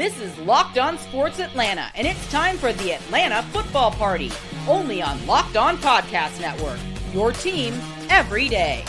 This is Locked On Sports Atlanta, and it's time for the Atlanta Football Party, only on Locked On Podcast Network, your team every day.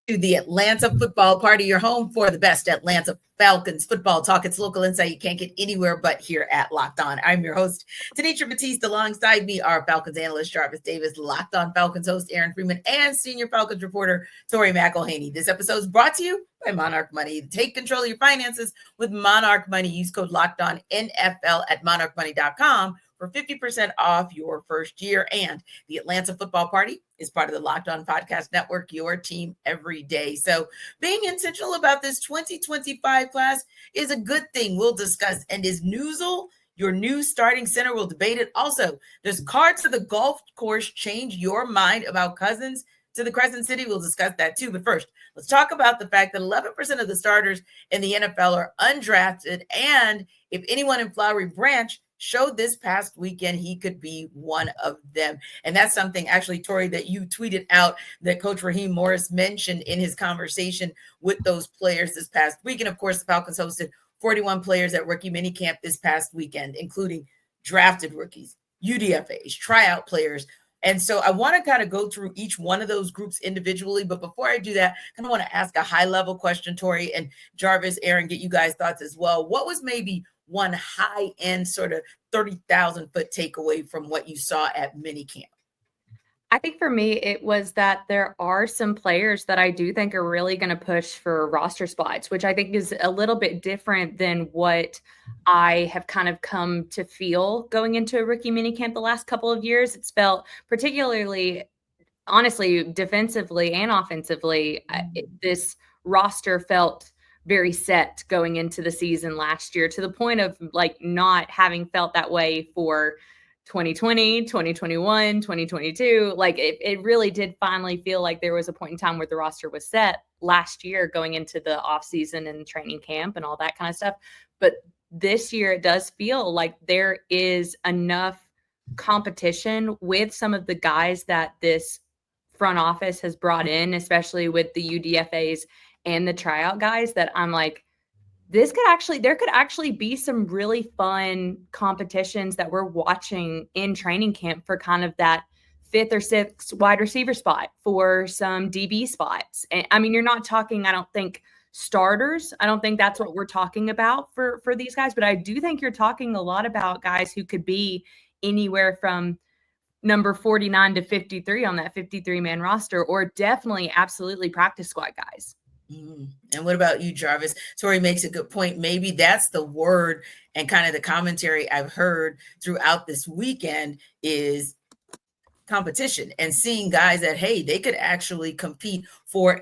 To the Atlanta Football Party, your home for the best Atlanta Falcons football talk. It's local insight you can't get anywhere but here at Locked On. I'm your host, Tenitra Batiste. Alongside me are Falcons analyst Jarvis Davis, Locked On Falcons host Aaron Freeman, and senior Falcons reporter Tori McElhaney. This episode is brought to you by Monarch Money. Take control of your finances with Monarch Money. Use code Locked On NFL at monarchmoney.com for 50% off your first year. And the Atlanta Football Party is part of the Locked On Podcast Network, your team every day. So being intentional about this 2025 class is a good thing. We'll discuss. And is Neuzil your new starting center? We'll debate it. Also, does cards to the golf course change your mind about Cousins to the Crescent City? We'll discuss that too. But first, let's talk about the fact that 11% of the starters in the NFL are undrafted. And if anyone in Flowery Branch showed this past weekend, he could be one of them. And that's something, actually, Tori, that you tweeted out that Coach Raheem Morris mentioned in his conversation with those players this past week. And of course, the Falcons hosted 41 players at rookie minicamp this past weekend, including drafted rookies, UDFAs, tryout players. And so I want to kind of go through each one of those groups individually. But before I do that, I kind of want to ask a high-level question, Tori, and Jarvis, Aaron, get you guys' thoughts as well. What was maybe one high-end sort of 30,000-foot takeaway from what you saw at minicamp? I think for me, it was that there are some players that I do think are really going to push for roster spots, which I think is a little bit different than what I have kind of come to feel going into a rookie minicamp the last couple of years. It's felt particularly, honestly, defensively and offensively, this roster felt very set going into the season last year, to the point of like not having felt that way for 2020, 2021, 2022. Like it really did finally feel like there was a point in time where the roster was set last year going into the off season and training camp and all that kind of stuff. But this year it does feel like there is enough competition with some of the guys that this front office has brought in, especially with the UDFAs and the tryout guys, that I'm like, there could actually be some really fun competitions that we're watching in training camp for kind of that 5th or 6th wide receiver spot, for some DB spots. And I mean, you're not talking, I don't think, starters. I don't think that's what we're talking about for these guys, but I do think you're talking a lot about guys who could be anywhere from number 49 to 53 on that 53-man roster, or definitely absolutely practice squad guys. And what about you, Jarvis? Tori makes a good point. Maybe that's the word and kind of the commentary I've heard throughout this weekend is competition, and seeing guys that, hey, they could actually compete for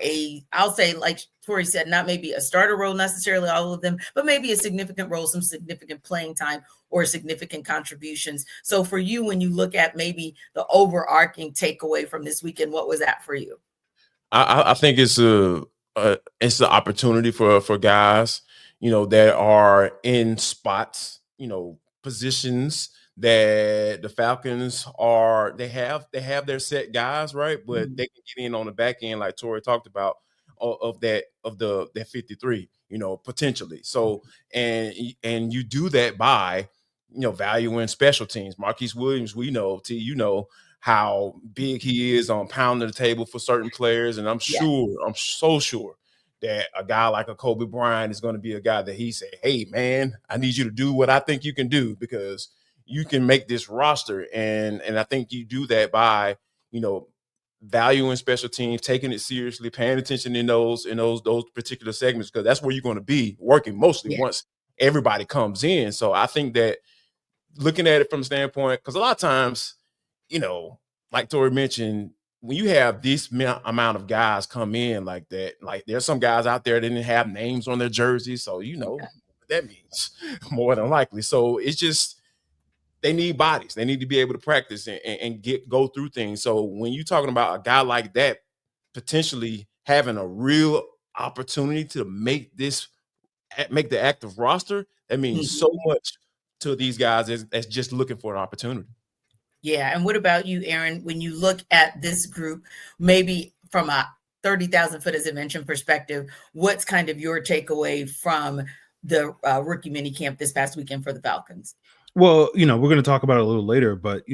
I'll say, like Tori said, not maybe a starter role necessarily, all of them, but maybe a significant role, some significant playing time or significant contributions. So for you, when you look at maybe the overarching takeaway from this weekend, what was that for you? I think it's an opportunity for guys, that are in spots, positions that the Falcons they have their set guys, right? But they can get in on the back end, like Tori talked about, of that 53, potentially. So, and you do that by, valuing special teams. Marquise Williams, we know, how big he is on pounding the table for certain players. And I'm so sure that a guy like a Kobe Bryant is going to be a guy that he said, hey, man, I need you to do what I think you can do, because you can make this roster. And I think you do that by, valuing special teams, taking it seriously, paying attention in those particular segments, because that's where you're going to be working mostly once everybody comes in. So I think that looking at it from a standpoint, because a lot of times, like Tori mentioned, when you have this amount of guys come in like that, like there's some guys out there that didn't have names on their jerseys. So, what that means more than likely. So it's just, they need bodies. They need to be able to practice and go through things. So when you're talking about a guy like that potentially having a real opportunity to make the active roster, that means so much to these guys as just looking for an opportunity. Yeah. And what about you, Aaron? When you look at this group, maybe from a 30,000 foot, as I mentioned, perspective, what's kind of your takeaway from the rookie mini camp this past weekend for the Falcons? Well, we're going to talk about it a little later, but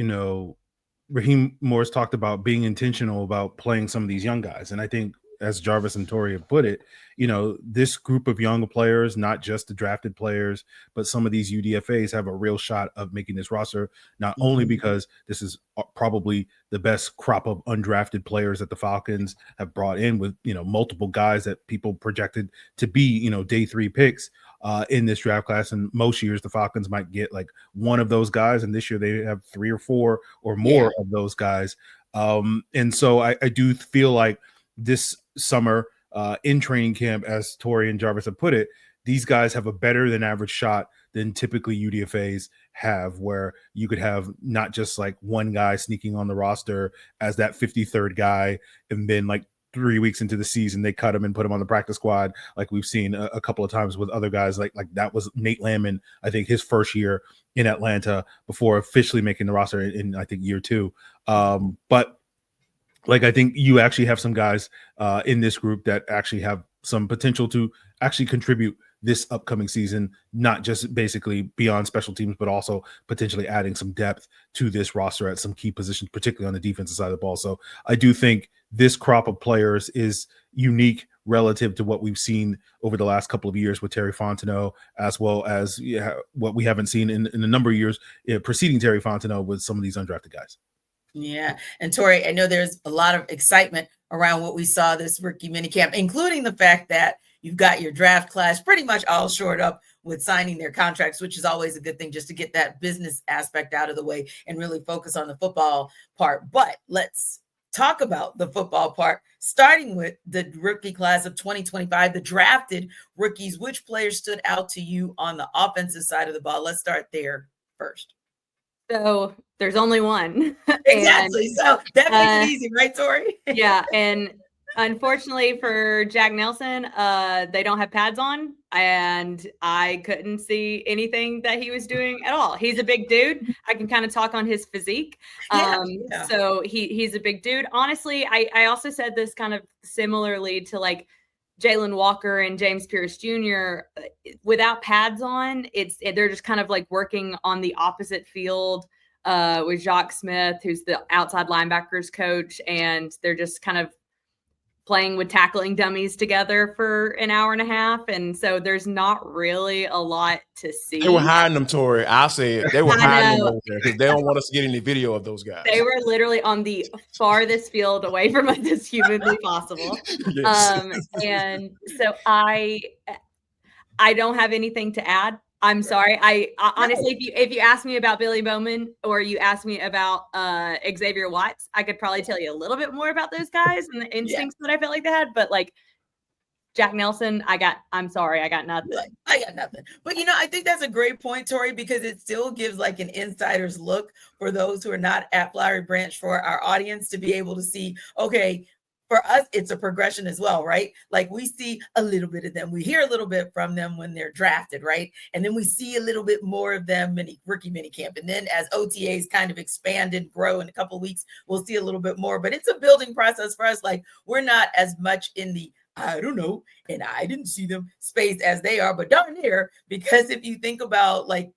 Raheem Morris talked about being intentional about playing some of these young guys. And I think, as Jarvis and Tori have put it, this group of young players, not just the drafted players, but some of these UDFAs have a real shot of making this roster, not only because this is probably the best crop of undrafted players that the Falcons have brought in with, multiple guys that people projected to be, day 3 picks in this draft class. And most years the Falcons might get like one of those guys. And this year they have 3 or 4 or more of those guys. And so I do feel like this summer in training camp, as Tori and Jarvis have put it, these guys have a better than average shot than typically UDFAs have, where you could have not just like one guy sneaking on the roster as that 53rd guy, and then like 3 weeks into the season they cut him and put him on the practice squad, like we've seen a couple of times with other guys. Like that was Nate Landman, I think his first year in Atlanta before officially making the roster in I think year 2. But like, I think you actually have some guys in this group that actually have some potential to actually contribute this upcoming season, not just basically beyond special teams, but also potentially adding some depth to this roster at some key positions, particularly on the defensive side of the ball. So I do think this crop of players is unique relative to what we've seen over the last couple of years with Terry Fontenot, as well as what we haven't seen in a number of years preceding Terry Fontenot with some of these undrafted guys. Yeah. And Tori, I know there's a lot of excitement around what we saw this rookie minicamp, including the fact that you've got your draft class pretty much all shored up with signing their contracts, which is always a good thing just to get that business aspect out of the way and really focus on the football part. But let's talk about the football part, starting with the rookie class of 2025, the drafted rookies. Which players stood out to you on the offensive side of the ball? Let's start there first. So there's only one. Exactly. So that makes it easy, right, Tori? Yeah. And unfortunately for Jack Nelson, they don't have pads on, and I couldn't see anything that he was doing at all. He's a big dude. I can kind of talk on his physique. So he's a big dude. Honestly, I also said this kind of similarly to like Jalen Walker and James Pearce Jr. Without pads on, they're just kind of like working on the opposite field with Jacques Smith, who's the outside linebackers coach, and they're just kind of playing with tackling dummies together for an hour and a half. And so there's not really a lot to see. They were hiding them, Tori. I said they were hiding them over there because they don't want us to get any video of those guys. They were literally on the farthest field away from us as humanly possible. Yes. And so I don't have anything to add. I'm sorry. I honestly, if you ask me about Billy Bowman or you ask me about Xavier Watts, I could probably tell you a little bit more about those guys and the instincts that I felt like they had. But like Jack Nelson, I'm sorry, I got nothing. I got nothing. But I think that's a great point, Tori, because it still gives like an insider's look for those who are not at Flowery Branch, for our audience to be able to see, okay, for us, it's a progression as well, right? Like we see a little bit of them. We hear a little bit from them when they're drafted, right? And then we see a little bit more of them rookie minicamp. And then as OTAs kind of expand and grow in a couple of weeks, we'll see a little bit more. But it's a building process for us. Like we're not as much in the I don't know, and I didn't see them space as they are, but darn near, because if you think about like,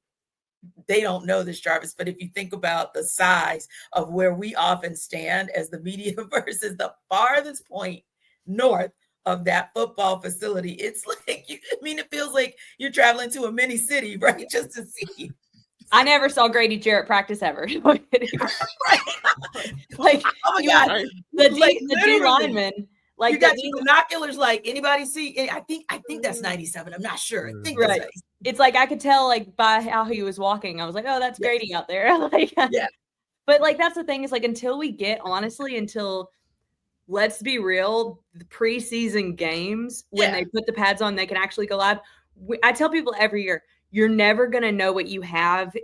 they don't know this, Jarvis, but if you think about the size of where we often stand as the media versus the farthest point north of that football facility, it's like, it feels like you're traveling to a mini city, right? Just to see. I never saw Grady Jarrett practice ever. Right. Like, oh my God. The D lineman. Like you got your binoculars. Like anybody see? I think that's 97. I'm not sure. I think that's 97. It's like I could tell like by how he was walking. I was like, oh, that's Grady out there. Like, yeah. But like that's the thing is like until let's be real, the preseason games when they put the pads on, they can actually go live. I tell people every year, you're never gonna know what you have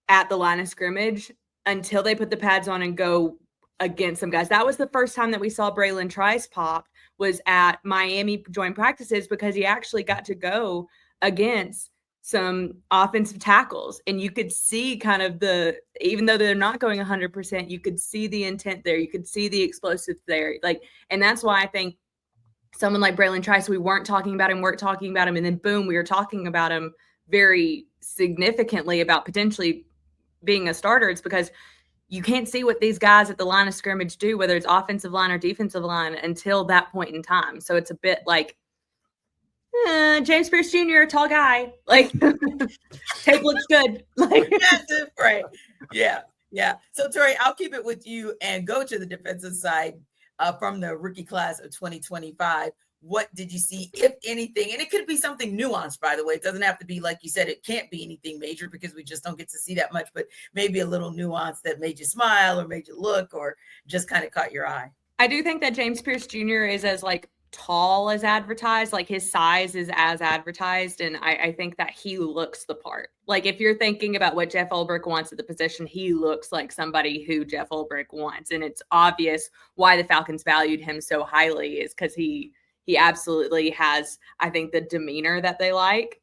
at the line of scrimmage until they put the pads on and go against some guys. That was the first time that we saw Braylon Trice pop, was at Miami joint practices, because he actually got to go against some offensive tackles, and you could see kind of even though they're not going 100%, you could see the intent there. You could see the explosive there. Like, and that's why I think someone like Braylon Trice, we weren't talking about him, and then boom, we were talking about him very significantly about potentially being a starter. It's because you can't see what these guys at the line of scrimmage do, whether it's offensive line or defensive line, until that point in time. So it's a bit like James Pearce Jr., tall guy, like tape looks good. Like That's it, right. Yeah. So Tori, I'll keep it with you and go to the defensive side from the rookie class of 2025. What did you see, if anything? And it could be something nuanced, by the way. It doesn't have to be, like you said, it can't be anything major because we just don't get to see that much, but maybe a little nuance that made you smile or made you look or just kind of caught your eye. I do think that James Pearce Jr. is as like tall as advertised, like his size is as advertised. And I think that he looks the part. Like if you're thinking about what Jeff Ulbrich wants at the position, he looks like somebody who Jeff Ulbrich wants. And it's obvious why the Falcons valued him so highly is because he absolutely has, I think, the demeanor that they like.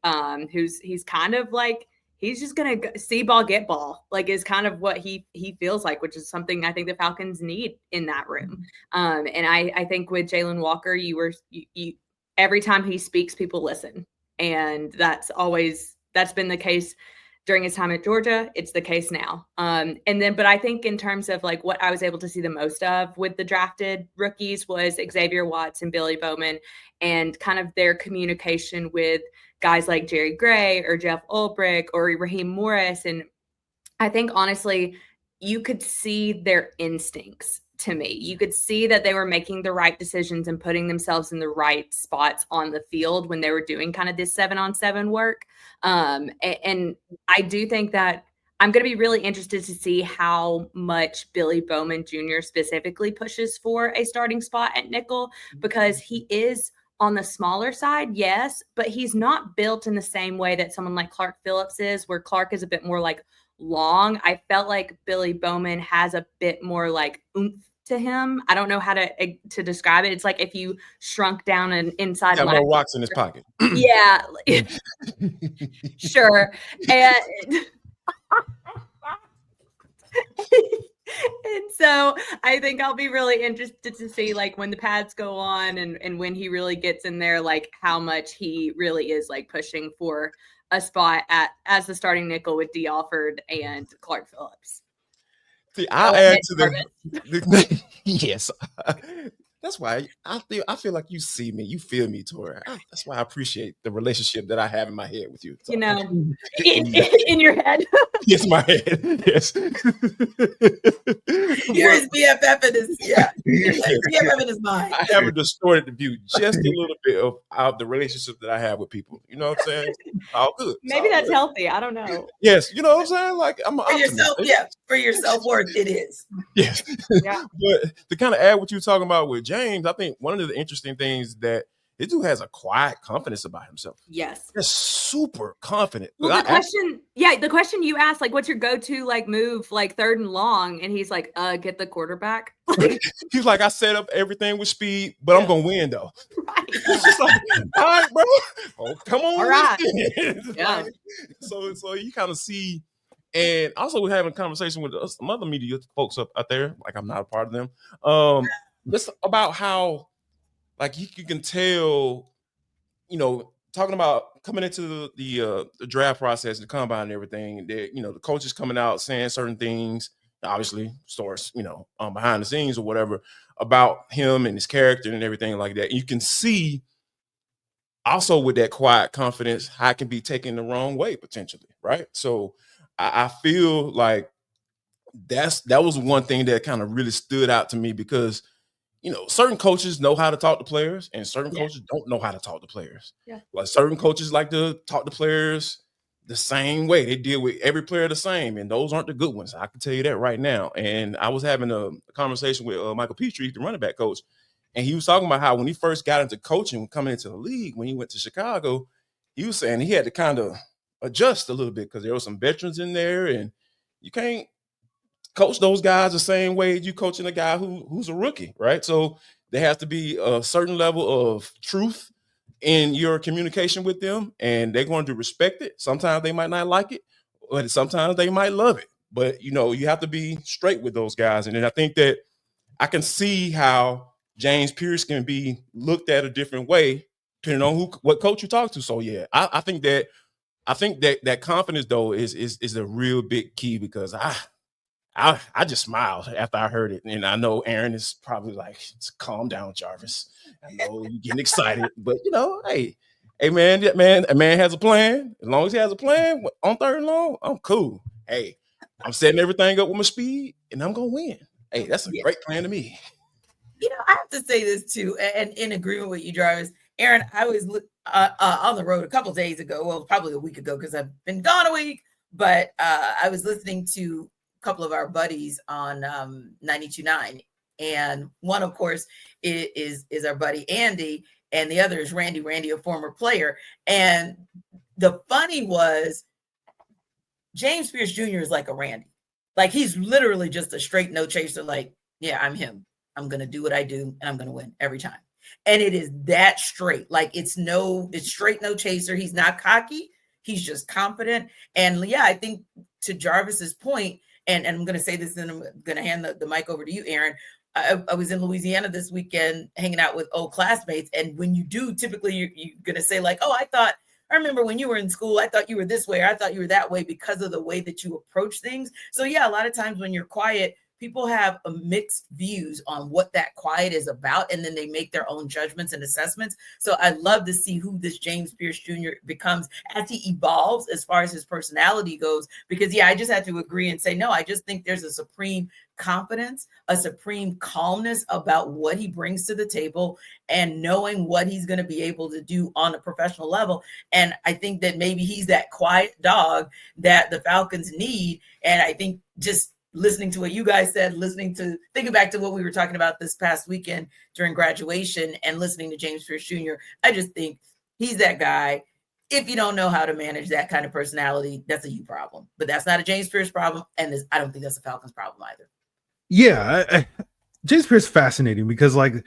He's kind of like, he's just going to see ball, get ball, like is kind of what he feels like, which is something I think the Falcons need in that room. And I think with Jalen Walker, you every time he speaks, people listen. And that's been the case during his time at Georgia. It's the case now. But I think in terms of like what I was able to see the most of with the drafted rookies was Xavier Watts and Billy Bowman and kind of their communication with guys like Jerry Gray or Jeff Ulbrich or Raheem Morris. And I think honestly, you could see their instincts to me. You could see that they were making the right decisions and putting themselves in the right spots on the field when they were doing kind of this 7-on-7 work. And I do think that I'm going to be really interested to see how much Billy Bowman Jr. specifically pushes for a starting spot at nickel, because he is on the smaller side, yes, but he's not built in the same way that someone like Clark Phillips is, where Clark is a bit more like long. I felt like Billy Bowman has a bit more like oomph to him. I don't know how to describe it. It's like if you shrunk down an inside got more rocks in his pocket. Yeah. Sure. And and so I think I'll be really interested to see like when the pads go on and when he really gets in there, like how much he really is like pushing for a spot as the starting nickel with D. Alford and Clark Phillips. See, I'll add to the yes. That's why I feel like you see me, you feel me, Tori. That's why I appreciate the relationship that I have in my head with you. So, you know, in your head. Yes, my head. Yes. You're his BFF in his BFF in his mind. I have a distorted view, just a little bit of the relationship that I have with people. You know what I'm saying? All good. Maybe that's healthy. I don't know. Yes, you know what I'm saying? Like I'm for yourself, for your self-worth, it is. Yes. Yeah. But to kind of add what you're talking about with James, I think one of the interesting things that this dude has a quiet confidence about himself. Yes. Just super confident. Well, the question you asked, like, what's your go-to like move, like 3rd and long? And he's like, get the quarterback. He's like, I set up everything with speed, but I'm gonna win though. Right. It's just like, all right, bro. Oh, come on. All right. Yeah. Like, so you kind of see, and also we're having a conversation with some other media folks out there, like I'm not a part of them. Just about how like you can tell, you know, talking about coming into the draft process, the combine and everything, that, you know, the coaches coming out saying certain things, obviously source, you know, behind the scenes or whatever about him and his character and everything like that. You can see also with that quiet confidence how it can be taken the wrong way potentially, right? So I feel like that was one thing that kind of really stood out to me, because you know, certain coaches know how to talk to players and certain coaches don't know how to talk to players. Yeah. Like certain coaches like to talk to players the same way. They deal with every player the same, and those aren't the good ones. I can tell you that right now. And I was having a conversation with Michael Petrie, the running back coach, and he was talking about how when he first got into coaching, coming into the league, when he went to Chicago, he was saying he had to kind of adjust a little bit because there were some veterans in there, and you can't coach those guys the same way you coaching a guy who's a rookie, right? So there has to be a certain level of truth in your communication with them, and they're going to respect it. Sometimes they might not like it, but sometimes they might love it. But, you know, you have to be straight with those guys. And then I think that I can see how James Pearce can be looked at a different way depending on what coach you talk to. So yeah, I think that confidence though is a real big key, because I just smiled after I heard it. And I know Aaron is probably like, calm down, Jarvis. I know you're getting excited, but hey man, a man has a plan. As long as he has a plan on third and long, I'm cool. Hey, I'm setting everything up with my speed and I'm gonna win. Hey, that's a great plan to me. I have to say this too, and in agreement with you, Jarvis. Aaron, I was on the road a couple days ago, well, probably a week ago, because I've been gone a week, but I was listening to a couple of our buddies on 92.9, and one, of course, is our buddy Andy, and the other is Randy, a former player. And the funny was, James Pearce Jr. is like a Randy. Like, he's literally just a straight no chaser, like, yeah, I'm him. I'm going to do what I do and I'm going to win every time. And it is that straight. Like, it's straight no chaser. He's not cocky. He's just confident. And yeah, I think to Jarvis's point, and I'm going to say this, and I'm going to hand the mic over to you, Aaron. I was in Louisiana this weekend hanging out with old classmates. And when you do, typically you're going to say like, oh, I remember when you were in school, I thought you were this way, or I thought you were that way, because of the way that you approach things. So yeah, a lot of times when you're quiet, people have a mixed views on what that quiet is about, and then they make their own judgments and assessments. So I love to see who this James Pearce Jr. becomes as he evolves as far as his personality goes, because yeah, I just had to agree and say, no, I just think there's a supreme confidence, a supreme calmness about what he brings to the table and knowing what he's going to be able to do on a professional level. And I think that maybe he's that quiet dog that the Falcons need. And I think just listening to what you guys said, thinking back to what we were talking about this past weekend during graduation and listening to James Pearce Jr., I just think he's that guy. If you don't know how to manage that kind of personality, that's a you problem. But that's not a James Pearce problem, and I don't think that's a Falcons problem either. Yeah, James Pearce is fascinating because, like,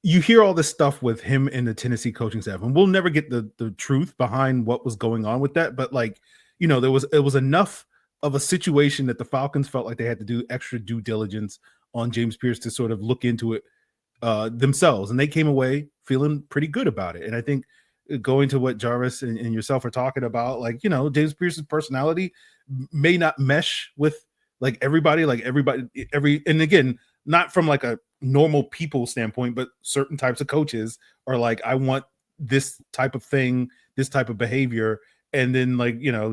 you hear all this stuff with him and the Tennessee coaching staff, and we'll never get the truth behind what was going on with that. But like, it was enough of a situation that the Falcons felt like they had to do extra due diligence on James Pearce to sort of look into it themselves, and they came away feeling pretty good about it. And I think going to what Jarvis and yourself are talking about, like, James Pearce's personality may not mesh with everybody, and again, not from like a normal people standpoint, but certain types of coaches are like, I want this type of thing, this type of behavior. And then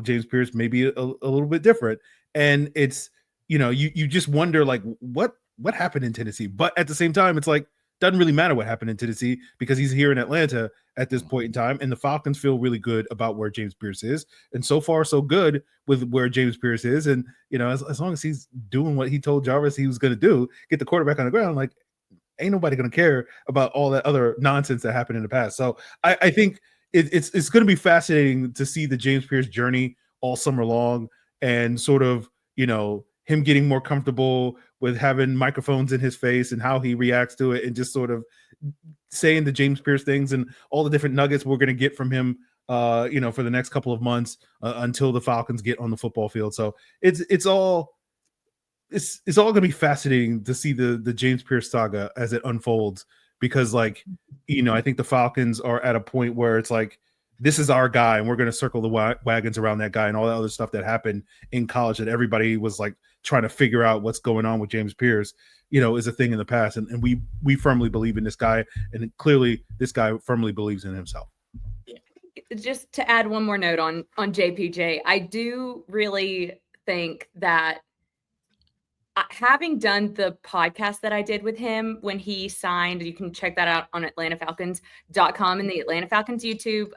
James Pearce may be a little bit different. And it's, you just wonder like what happened in Tennessee. But at the same time, it's like, doesn't really matter what happened in Tennessee because he's here in Atlanta at this point in time. And the Falcons feel really good about where James Pearce is. And so far, so good with where James Pearce is. And, as long as he's doing what he told Jarvis he was going to do, get the quarterback on the ground, like, ain't nobody going to care about all that other nonsense that happened in the past. So I think it's going to be fascinating to see the James Pearce journey all summer long, and sort of, him getting more comfortable with having microphones in his face and how he reacts to it, and just sort of saying the James Pearce things and all the different nuggets we're going to get from him, for the next couple of months until the Falcons get on the football field. So it's all going to be fascinating to see the James Pearce saga as it unfolds, because I think the Falcons are at a point where it's like, this is our guy, and we're going to circle the wagons around that guy, and all that other stuff that happened in college that everybody was like trying to figure out what's going on with James Pearce, is a thing in the past. And we firmly believe in this guy, and clearly this guy firmly believes in himself. Just to add one more note on JPJ, I do really think that having done the podcast that I did with him when he signed, you can check that out on AtlantaFalcons.com and the Atlanta Falcons YouTube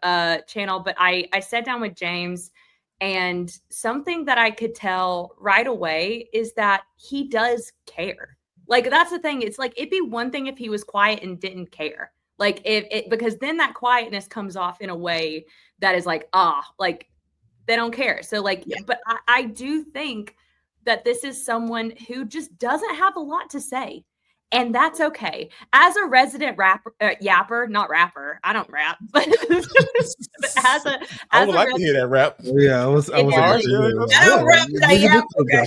channel. But I sat down with James, and something that I could tell right away is that he does care. Like, that's the thing. It's like, it'd be one thing if he was quiet and didn't care. Like, because then that quietness comes off in a way that is like, they don't care. So like, yeah. But I do think that this is someone who just doesn't have a lot to say. And that's okay. As a resident yapper, not rapper, I don't rap, but I would like to hear that rap. Yeah, I was really- about to I don't rap, but I yap. Okay.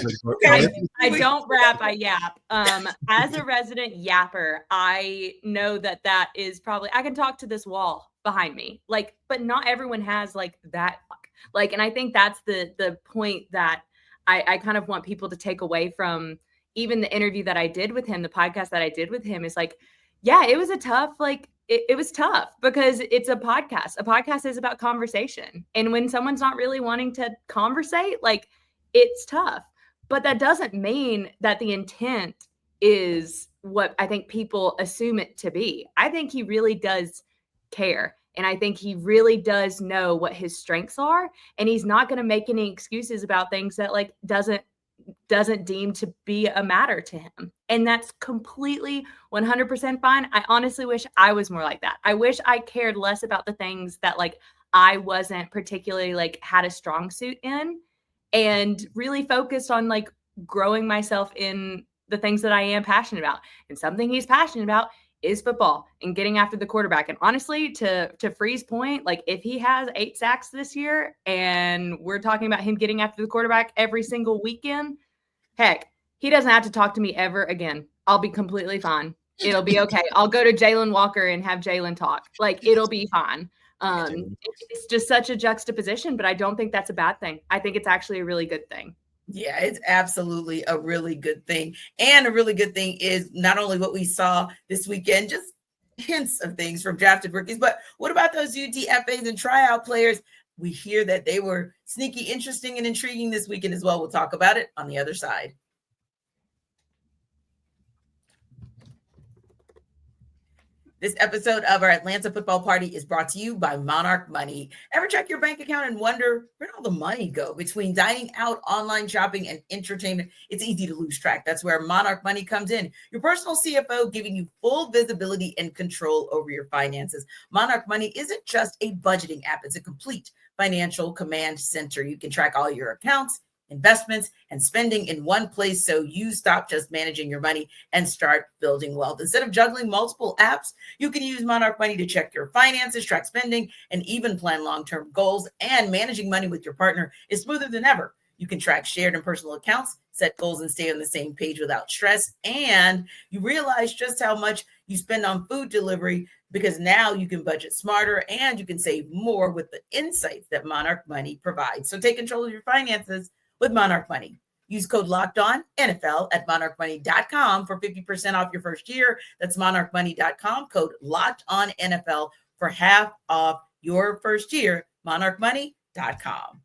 I don't rap, I yap. As a resident yapper, I know that is probably, I can talk to this wall behind me, like, but not everyone has like that. Like, and I think that's the point that I kind of want people to take away from even the interview that I did with him, the podcast that I did with him, is like, yeah, it was a tough, like, it was tough because it's a podcast. A podcast is about conversation. And when someone's not really wanting to conversate, like, it's tough. But that doesn't mean that the intent is what I think people assume it to be. I think he really does care. And I think he really does know what his strengths are. And he's not going to make any excuses about things that like doesn't deem to be a matter to him. And that's completely 100% fine. I honestly wish I was more like that. I wish I cared less about the things that like I wasn't particularly like had a strong suit in, and really focused on like growing myself in the things that I am passionate about. And something he's passionate about is football and getting after the quarterback. And honestly, to Free's point, like if he has 8 sacks this year and we're talking about him getting after the quarterback every single weekend, heck, he doesn't have to talk to me ever again. I'll be completely fine. It'll be okay. I'll go to Jalen Walker and have Jalen talk. Like, it'll be fine. It's just such a juxtaposition, but I don't think that's a bad thing. I think it's actually a really good thing. Yeah, it's absolutely a really good thing. And a really good thing is not only what we saw this weekend, just hints of things from drafted rookies, but what about those UDFAs and tryout players? We hear that they were sneaky, interesting, and intriguing this weekend as well. We'll talk about it on the other side. This episode of our Atlanta Football Party is brought to you by Monarch Money. Ever check your bank account and wonder where'd all the money go? Between dining out, online shopping, and entertainment, it's easy to lose track. That's where Monarch Money comes in. Your personal CFO giving you full visibility and control over your finances. Monarch Money isn't just a budgeting app. It's a complete financial command center. You can track all your accounts, investments, and spending in one place, so you stop just managing your money and start building wealth. Instead of juggling multiple apps, you can use Monarch Money to check your finances, track spending, and even plan long-term goals. And managing money with your partner is smoother than ever. You can track shared and personal accounts, set goals, and stay on the same page without stress. And you realize just how much you spend on food delivery, because now you can budget smarter and you can save more with the insights that Monarch Money provides. So take control of your finances with Monarch Money. Use code LOCKEDONNFL at monarchmoney.com for 50% off your first year. That's monarchmoney.com, code LOCKEDONNFL for half off your first year. monarchmoney.com.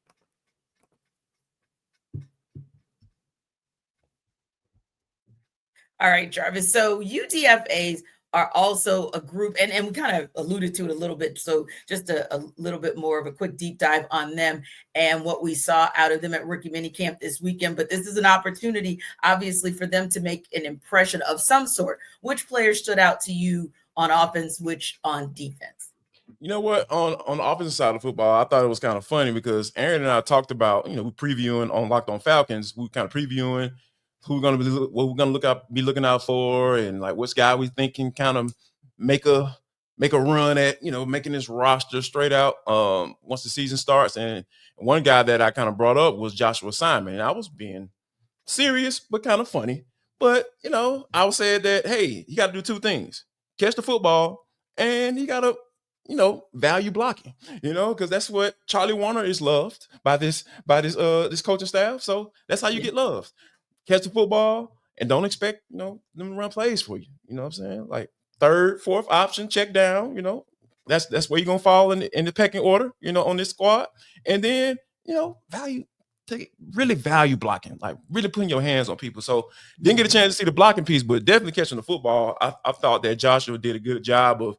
All right, Jarvis. So UDFAs are also a group, and we kind of alluded to it a little bit. So just a little bit more of a quick deep dive on them and what we saw out of them at rookie minicamp this weekend. But this is an opportunity, obviously, for them to make an impression of some sort. Which players stood out to you on offense, which on defense? You know what? On the offensive side of football, I thought it was kind of funny because Aaron and I talked about, we previewing on Locked On Falcons. We kind of previewing who we're going to be, what we're going to be looking out for, and like which guy we think can kind of make a run at, making this roster straight out once the season starts. And one guy that I kind of brought up was Joshua Simon. And I was being serious, but kind of funny. But, I was saying that, hey, you got to do 2 things: catch the football, and you got to, value blocking, because that's what Charlie Warner is loved by this coaching staff. So that's how you get loved. Catch the football and don't expect, them to run plays for you. You know what I'm saying? Like 3rd, 4th option, check down, that's where you're going to fall in the pecking order, on this squad. And then, really value blocking, like really putting your hands on people. So didn't get a chance to see the blocking piece, but definitely catching the football. I thought that Joshua did a good job of,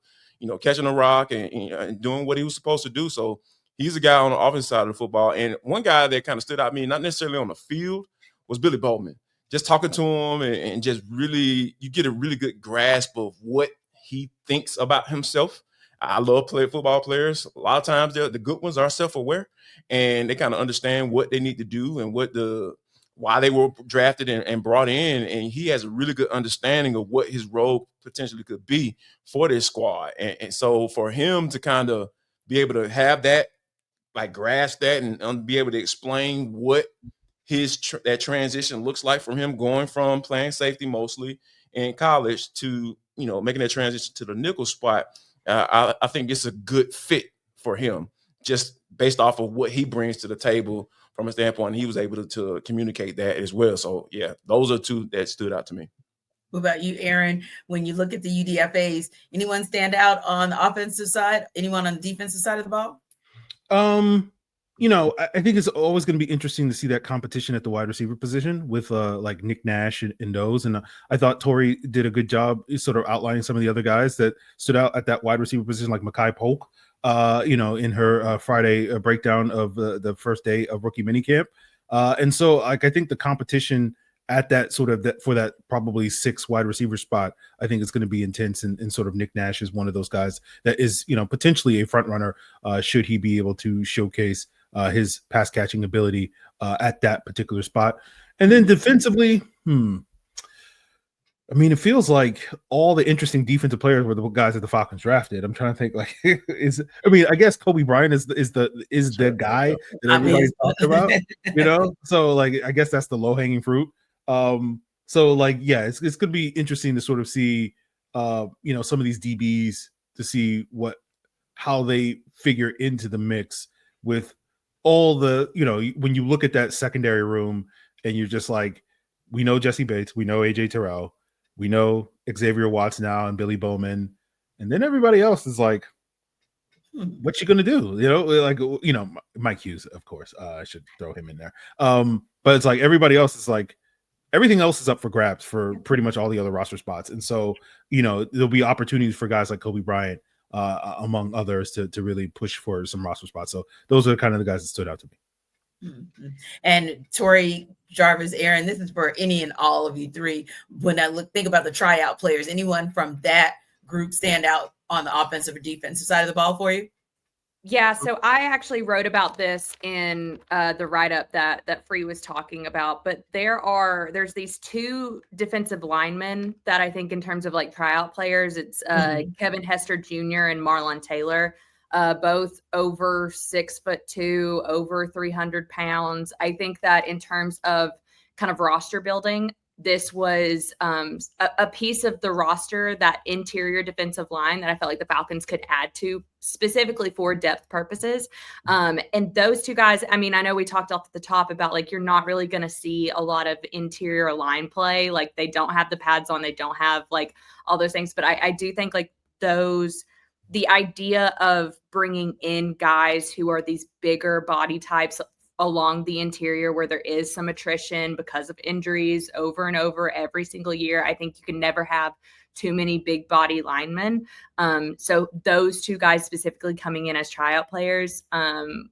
catching the rock and doing what he was supposed to do. So he's a guy on the offensive side of the football. And one guy that kind of stood out to me, not necessarily on the field, was Billy Bowman. Just talking to him and just really, you get a really good grasp of what he thinks about himself. I love football players. A lot of times the good ones are self-aware and they kind of understand what they need to do and what the why they were drafted and brought in, and he has a really good understanding of what his role potentially could be for this squad. And so for him to kind of be able to have that, like grasp that and be able to explain what that transition looks like from him going from playing safety mostly in college to, making that transition to the nickel spot. I think it's a good fit for him just based off of what he brings to the table from a standpoint. He was able to communicate that as well. So yeah, those are two that stood out to me. What about you, Aaron? When you look at the UDFAs, anyone stand out on the offensive side? Anyone on the defensive side of the ball? I think it's always going to be interesting to see that competition at the wide receiver position with like Nick Nash and those. And I thought Tori did a good job sort of outlining some of the other guys that stood out at that wide receiver position, like Mekhi Polk, in her Friday breakdown of the first day of rookie minicamp. And so I think the competition at that for that probably 6 wide receiver spot, I think it's going to be intense. And sort of Nick Nash is one of those guys that is, potentially a front runner should he be able to showcase his pass catching ability at that particular spot. And then defensively, it feels like all the interesting defensive players were the guys that the Falcons drafted. I'm trying to think I guess Kobe Bryant is the guy that everybody's talked about, So I guess that's the low hanging fruit. It's going to be interesting to sort of see, some of these DBs to see how they figure into the mix with all the, when you look at that secondary room and you're just like, we know Jesse Bates, we know AJ Terrell, we know Xavier Watts now and Billy Bowman. And then everybody else is like, what you going to do? Mike Hughes, of course, I should throw him in there. But it's like, everybody else is like, everything else is up for grabs for pretty much all the other roster spots. And so, there'll be opportunities for guys like Kobe Bryant, among others, to really push for some roster spots. So those are kind of the guys that stood out to me. Mm-hmm. And Tori, Jarvis, Aaron, this is for any and all of you three. When I think about the tryout players, anyone from that group stand out on the offensive or defensive side of the ball for you? Yeah, so I actually wrote about this in the write-up that Free was talking about, but there's these 2 defensive linemen that I think in terms of like tryout players, it's Kevin Hester Jr. and Marlon Taylor, both over 6'2", over 300 pounds. I think that in terms of kind of roster building, this was a piece of the roster, that interior defensive line that I felt like the Falcons could add to specifically for depth purposes. And those 2 guys, I know we talked off at the top about like, you're not really going to see a lot of interior line play. Like they don't have the pads on, they don't have like all those things. But I do think like the idea of bringing in guys who are these bigger body types along the interior where there is some attrition because of injuries over and over every single year. I think you can never have too many big body linemen. So those 2 guys specifically coming in as tryout players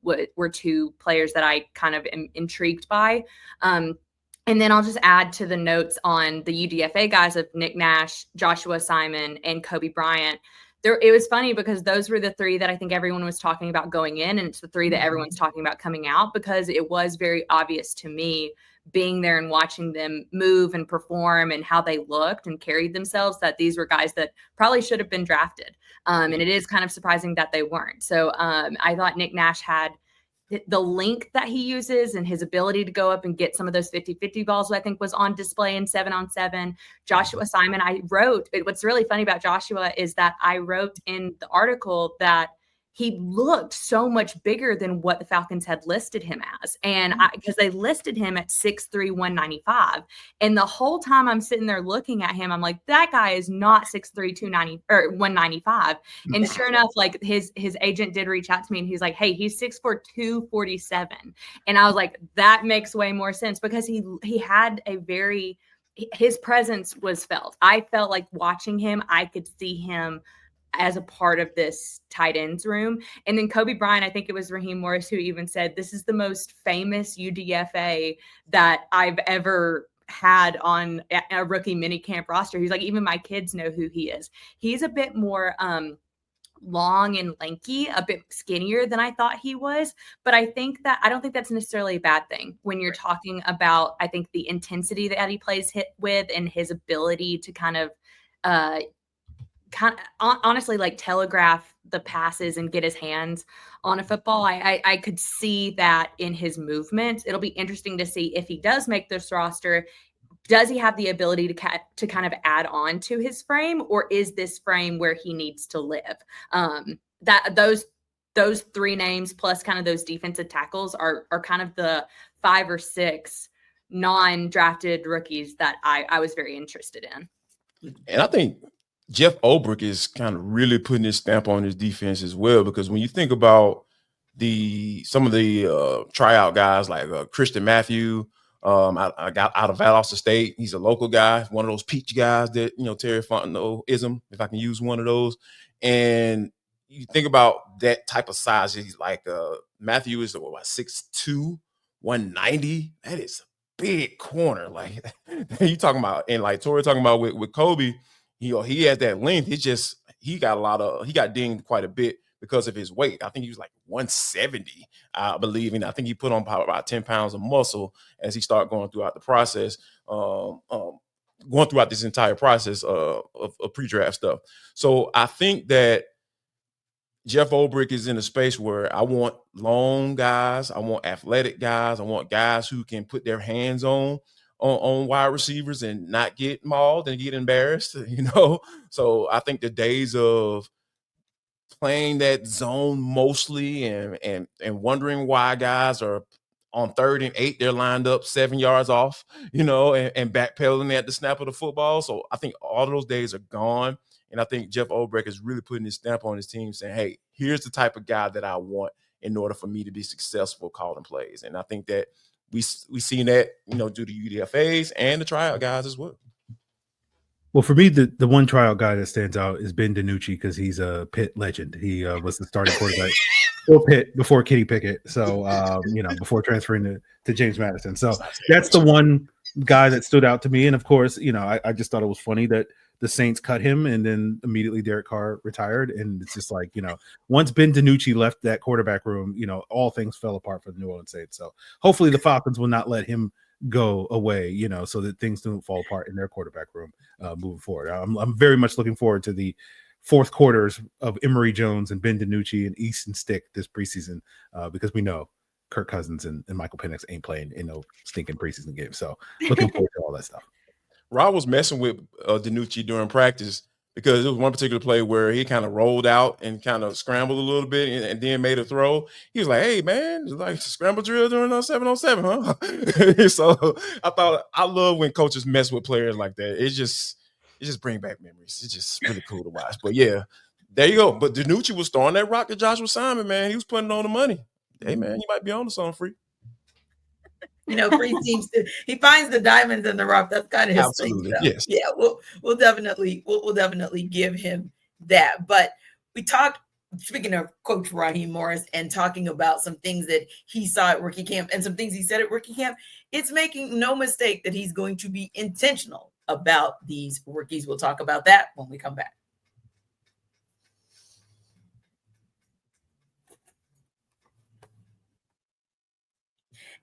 were 2 players that I kind of am intrigued by. And then I'll just add to the notes on the UDFA guys of Nick Nash, Joshua Simon, and Kobe Bryant. It was funny because those were the 3 that I think everyone was talking about going in, and it's the 3 that everyone's talking about coming out, because it was very obvious to me being there and watching them move and perform and how they looked and carried themselves that these were guys that probably should have been drafted. And it is kind of surprising that they weren't. So I thought Nick Nash had the length that he uses and his ability to go up and get some of those 50-50 balls, I think was on display in 7-on-7. Joshua Simon, what's really funny about Joshua is that I wrote in the article that he looked so much bigger than what the Falcons had listed him as. And because they listed him at 6'3", 195. And the whole time I'm sitting there looking at him, I'm like, that guy is not 6'3", 290 or 195. And sure enough, like his agent did reach out to me and he's like, hey, he's 6'4", 247. And I was like, that makes way more sense, because he had his presence was felt. I felt like watching him, I could see him as a part of this tight ends room. And then Kobe Bryant, I think it was Raheem Morris who even said, this is the most famous UDFA that I've ever had on a rookie minicamp roster. He's like, even my kids know who he is. He's a bit more long and lanky, a bit skinnier than I thought he was. But I don't think that's necessarily a bad thing when you're talking about, I think, the intensity that he plays with and his ability to kind of honestly like telegraph the passes and get his hands on a football. I could see that in his movement. It'll be interesting to see if he does make this roster. Does he have the ability to kind of add on to his frame, or is this frame where he needs to live? Those three names plus kind of those defensive tackles are kind of the 5 or 6 non-drafted rookies that I was very interested in. And I think Jeff Ulbrich is kind of really putting his stamp on his defense as well, because when you think about some of the tryout guys like Christian Matthew, I got out of Valdosta State. He's a local guy, one of those peach guys that, Terry Fontenot-ism, if I can use one of those. And you think about that type of size. He's like Matthew is 6'2", 190. That is a big corner. Like you talking about, and like Tori talking about with Kobe, he has that length. It's just he got dinged quite a bit because of his weight. I think he was like 170, I believe, and I think he put on about 10 pounds of muscle as he started going throughout the process, going throughout this entire process of pre-draft stuff. So I think that Jeff Ulbrich is in a space where I want long guys, I want athletic guys, I want guys who can put their hands on wide receivers and not get mauled and get embarrassed, So I think the days of playing that zone mostly and wondering why guys are on 3rd and 8, they're lined up 7 yards off, and backpedaling at the snap of the football. So I think all of those days are gone. And I think Jeff Ulbrich is really putting his stamp on his team, saying, hey, here's the type of guy that I want in order for me to be successful calling plays. And I think that we seen that, due to UDFAs and the tryout guys as well. Well, for me, the one tryout guy that stands out is Ben DiNucci because he's a Pitt legend. He was the starting quarterback for Pitt before Kenny Pickett. So, before transferring to James Madison. So that's the one guy that stood out to me. And of course, I just thought it was funny that the Saints cut him and then immediately Derek Carr retired. And it's just like, once Ben DiNucci left that quarterback room, all things fell apart for the New Orleans Saints. So hopefully the Falcons will not let him go away, so that things don't fall apart in their quarterback room moving forward. I'm very much looking forward to the fourth quarters of Emory Jones and Ben DiNucci and Easton Stick this preseason because we know Kirk Cousins and Michael Penix ain't playing in no stinking preseason game. So looking forward to all that stuff. Rob was messing with DiNucci during practice because there was one particular play where he kind of rolled out and kind of scrambled a little bit and then made a throw. He was like, hey, man, it's like scramble drill during 7-on-7, huh? So I love when coaches mess with players like that. It just brings back memories. It's just really cool to watch. But, yeah, there you go. But DiNucci was throwing that rock to Joshua Simon, man. He was putting on the money. Hey, man, you might be on to something, Free. Free seems he finds the diamonds in the rough. That's kind of his Absolutely, thing. So, yes. Yeah, we'll definitely give him that. But we talked, speaking of Coach Raheem Morris and talking about some things that he saw at rookie camp and some things he said at rookie camp, it's making no mistake that he's going to be intentional about these rookies. We'll talk about that when we come back.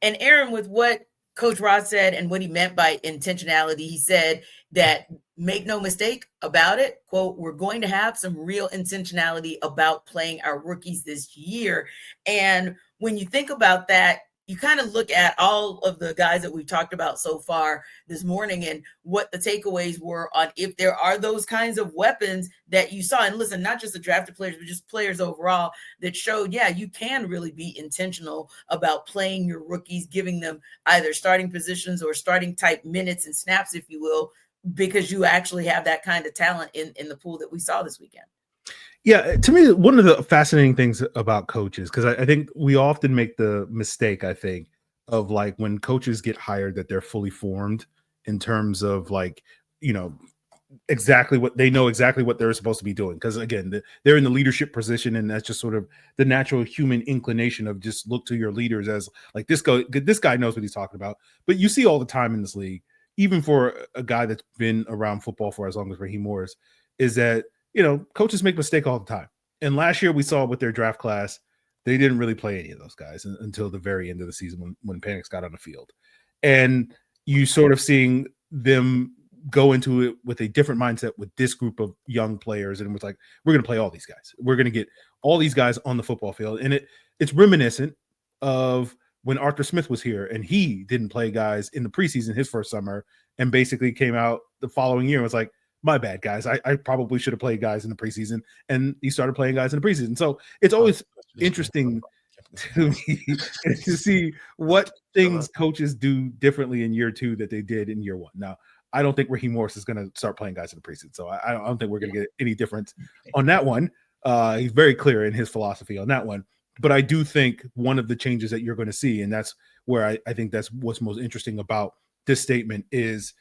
And Aaron, with what Coach Ross said and what he meant by intentionality, he said that make no mistake about it, quote, we're going to have some real intentionality about playing our rookies this year. And when you think about that, you kind of look at all of the guys that we've talked about so far this morning and what the takeaways were on if there are those kinds of weapons that you saw. And listen, not just the drafted players, but just players overall that showed, yeah, you can really be intentional about playing your rookies, giving them either starting positions or starting type minutes and snaps, if you will, because you actually have that kind of talent in the pool that we saw this weekend. Yeah, to me, one of the fascinating things about coaches, because I think we often make the mistake, I think, of like when coaches get hired that they're fully formed in terms of like, exactly what they know, exactly what they're supposed to be doing. Because again, they're in the leadership position, and that's just sort of the natural human inclination of just look to your leaders as like this guy knows what he's talking about. But you see all the time in this league, even for a guy that's been around football for as long as Raheem Morris, is that coaches make mistakes all the time. And last year we saw with their draft class, they didn't really play any of those guys until the very end of the season when Penix got on the field. And you sort of seeing them go into it with a different mindset with this group of young players. And it was like, we're going to play all these guys. We're going to get all these guys on the football field. And it's reminiscent of when Arthur Smith was here and he didn't play guys in the preseason his first summer and basically came out the following year and was like, my bad, guys. I probably should have played guys in the preseason. And he started playing guys in the preseason. So it's always interesting to me to see what things coaches do differently in year two that they did in year one. Now, I don't think Raheem Morris is going to start playing guys in the preseason. So I don't think we're going to get any difference on that one. He's very clear in his philosophy on that one. But I do think one of the changes that you're going to see, and that's where I think that's what's most interesting about this statement, is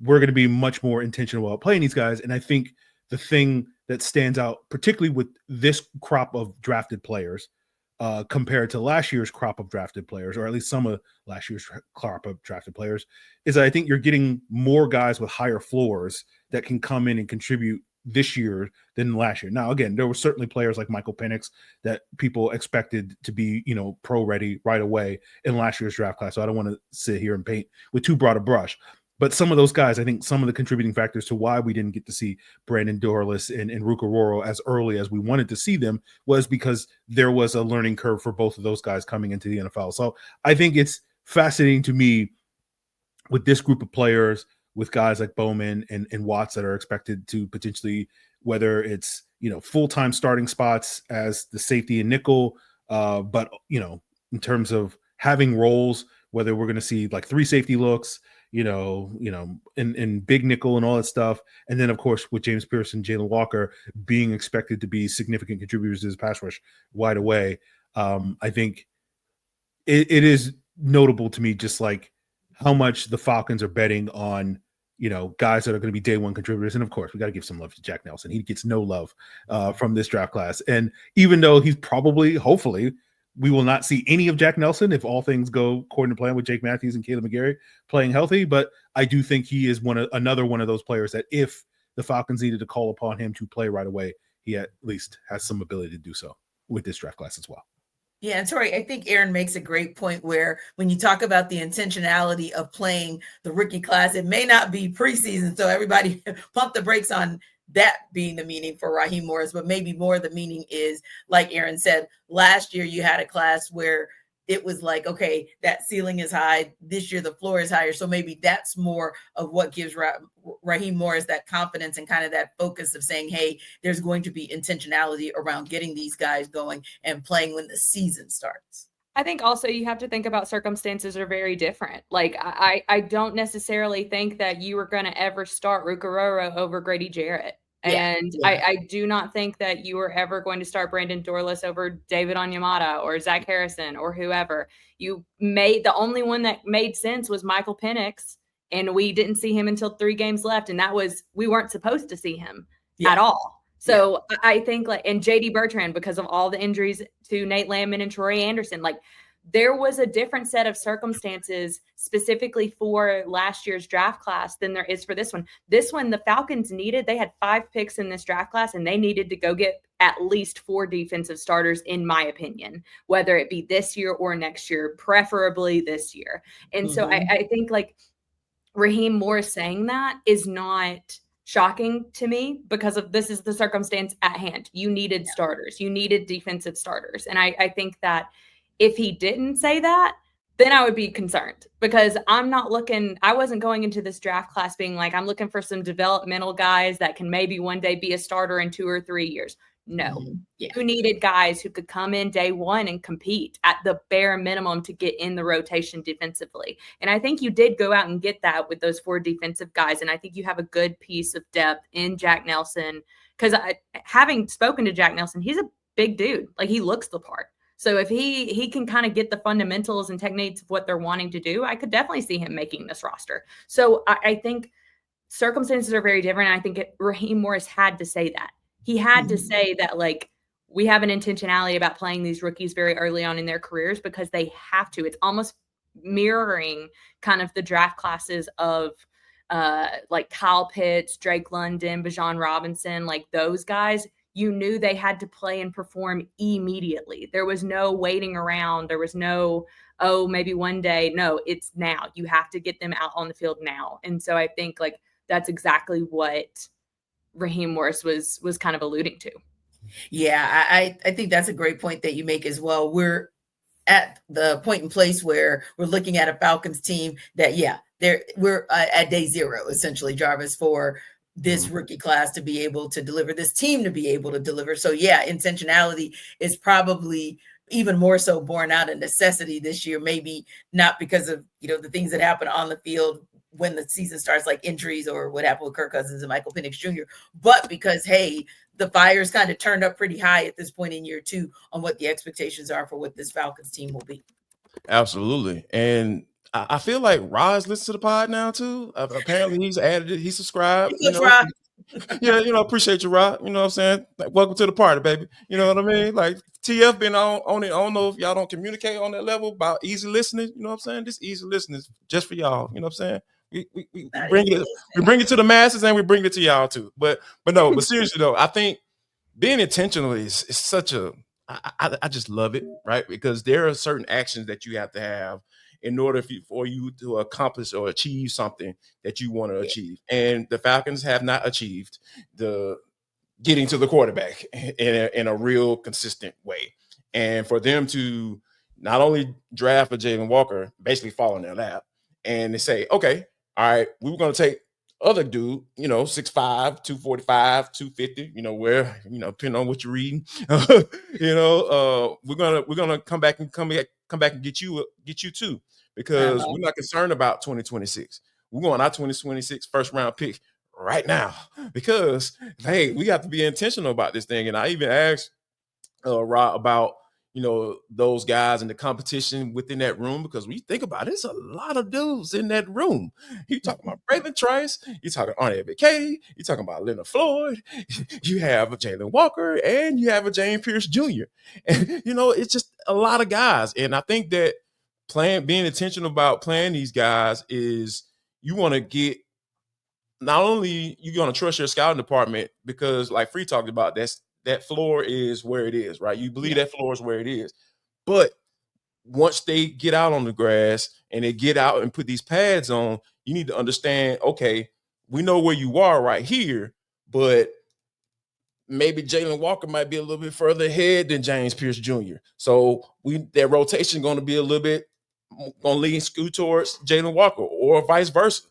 we're going to be much more intentional about playing these guys. And I think the thing that stands out, particularly with this crop of drafted players, compared to last year's crop of drafted players, or at least some of last year's crop of drafted players, is I think you're getting more guys with higher floors that can come in and contribute this year than last year. Now, again, there were certainly players like Michael Penix that people expected to be, pro ready right away in last year's draft class. So I don't want to sit here and paint with too broad a brush. But some of those guys, I think some of the contributing factors to why we didn't get to see Brandon Dorlus and Rukaroro as early as we wanted to see them was because there was a learning curve for both of those guys coming into the NFL. So I think it's fascinating to me with this group of players, with guys like Bowman and Watts that are expected to potentially, whether it's, full-time starting spots as the safety and nickel, but, in terms of having roles, whether we're going to see like 3 safety looks, in big nickel and all that stuff. And then, of course, with James Pearce and Jalen Walker being expected to be significant contributors to his pass rush wide away. I think it is notable to me just like how much the Falcons are betting on, guys that are going to be day one contributors. And of course, we got to give some love to Jack Nelson. He gets no love from this draft class. And even though he's probably, hopefully, we will not see any of Jack Nelson if all things go according to plan with Jake Matthews and Caleb McGarry playing healthy. But I do think he is another one of those players that if the Falcons needed to call upon him to play right away, he at least has some ability to do so with this draft class as well. Yeah, and Tori, I think Aaron makes a great point where when you talk about the intentionality of playing the rookie class, it may not be preseason, so everybody pump the brakes on that being the meaning for Raheem Morris, but maybe more the meaning is, like Aaron said, last year you had a class where it was like, okay, that ceiling is high. This year the floor is higher. So maybe that's more of what gives Raheem Morris that confidence and kind of that focus of saying, hey, there's going to be intentionality around getting these guys going and playing when the season starts. I think also you have to think about circumstances are very different. Like I don't necessarily think that you were going to ever start Rukaroro over Grady Jarrett. And I do not think that you were ever going to start Brandon Dorlus over David Onyemata or Zach Harrison or whoever. The only one that made sense was Michael Penix, and we didn't see him until 3 games left. And we weren't supposed to see him at all. So I think and JD Bertrand, because of all the injuries to Nate Landman and Troy Anderson, there was a different set of circumstances specifically for last year's draft class than there is for this one. This one, the Falcons they had 5 picks in this draft class, and they needed to go get at least 4 defensive starters, in my opinion, whether it be this year or next year, preferably this year. And so I think Raheem Morris saying that is not shocking to me because of this is the circumstance at hand. You needed starters. You needed defensive starters. And I think that if he didn't say that, then I would be concerned because I wasn't going into this draft class being like, I'm looking for some developmental guys that can maybe one day be a starter in 2 or 3 years. No, you needed guys who could come in day one and compete at the bare minimum to get in the rotation defensively. And I think you did go out and get that with those 4 defensive guys. And I think you have a good piece of depth in Jack Nelson because having spoken to Jack Nelson, he's a big dude. He looks the part. So if he can kind of get the fundamentals and techniques of what they're wanting to do, I could definitely see him making this roster. So I think circumstances are very different. And I think Raheem Morris had to say that. He had to say that, we have an intentionality about playing these rookies very early on in their careers because they have to. It's almost mirroring kind of the draft classes of Kyle Pitts, Drake London, Bijan Robinson, those guys. you knew they had to play and perform immediately. There was no waiting around. There was no, oh, maybe one day. No, it's now. You have to get them out on the field now. And so I think like that's exactly what Raheem Morris was kind of alluding to. Yeah, I think that's a great point that you make as well. We're at the point in place where we're looking at a Falcons team that, we're at day zero, essentially, Jarvis, for this rookie class to be able to deliver, this team to be able to deliver. So yeah, intentionality is probably even more so borne out of necessity this year, maybe not because of, the things that happen on the field when the season starts, like injuries or what happened with Kirk Cousins and Penix Jr., but because, hey, the fire's kind of turned up pretty high at this point in year 2 on what the expectations are for what this Falcons team will be. Absolutely. And I feel like Roz listens to the pod now too. Apparently he's added it. He subscribed. Yeah, appreciate you, Rob. You know what I'm saying? Like, welcome to the party, baby. You know what I mean? Like TF been on it. I don't know if y'all don't communicate on that level about easy listening. You know what I'm saying? This easy listening just for y'all. You know what I'm saying? We bring it to the masses and we bring it to y'all too. But seriously though, I think being intentional is such a I just love it, right? Because there are certain actions that you have to have in order for you to accomplish or achieve something that you want to achieve. And the Falcons have not achieved the getting to the quarterback in a real consistent way. And for them to not only draft a Jalen Walker, basically fall in their lap, and they say, okay, all right, we were going to take other dude, 6'5", 245, 250, where, depending on what you're reading, we're gonna come back and get you too, because we're not concerned about 2026. We're going our 2026 first round pick right now, because hey, we have to be intentional about this thing. And I even asked Rob about those guys in the competition within that room, because when you think about it, there's a lot of dudes in that room. You talking about Braylon Trice, you talking Arnie McKay, you talking about Leonard Floyd, you have a Jalen Walker, and you have a James Pearce Jr. And it's just a lot of guys. And I think that being intentional about playing these guys is you want to get, not only you're going to trust your scouting department, because like Free talked about, that floor is where it is, right? You believe that floor is where it is. But once they get out on the grass and they get out and put these pads on, you need to understand, okay, we know where you are right here, but maybe Jalen Walker might be a little bit further ahead than James Pearce Jr. So their rotation is going to be a little bit going to lean scoot towards Jalen Walker, or vice versa.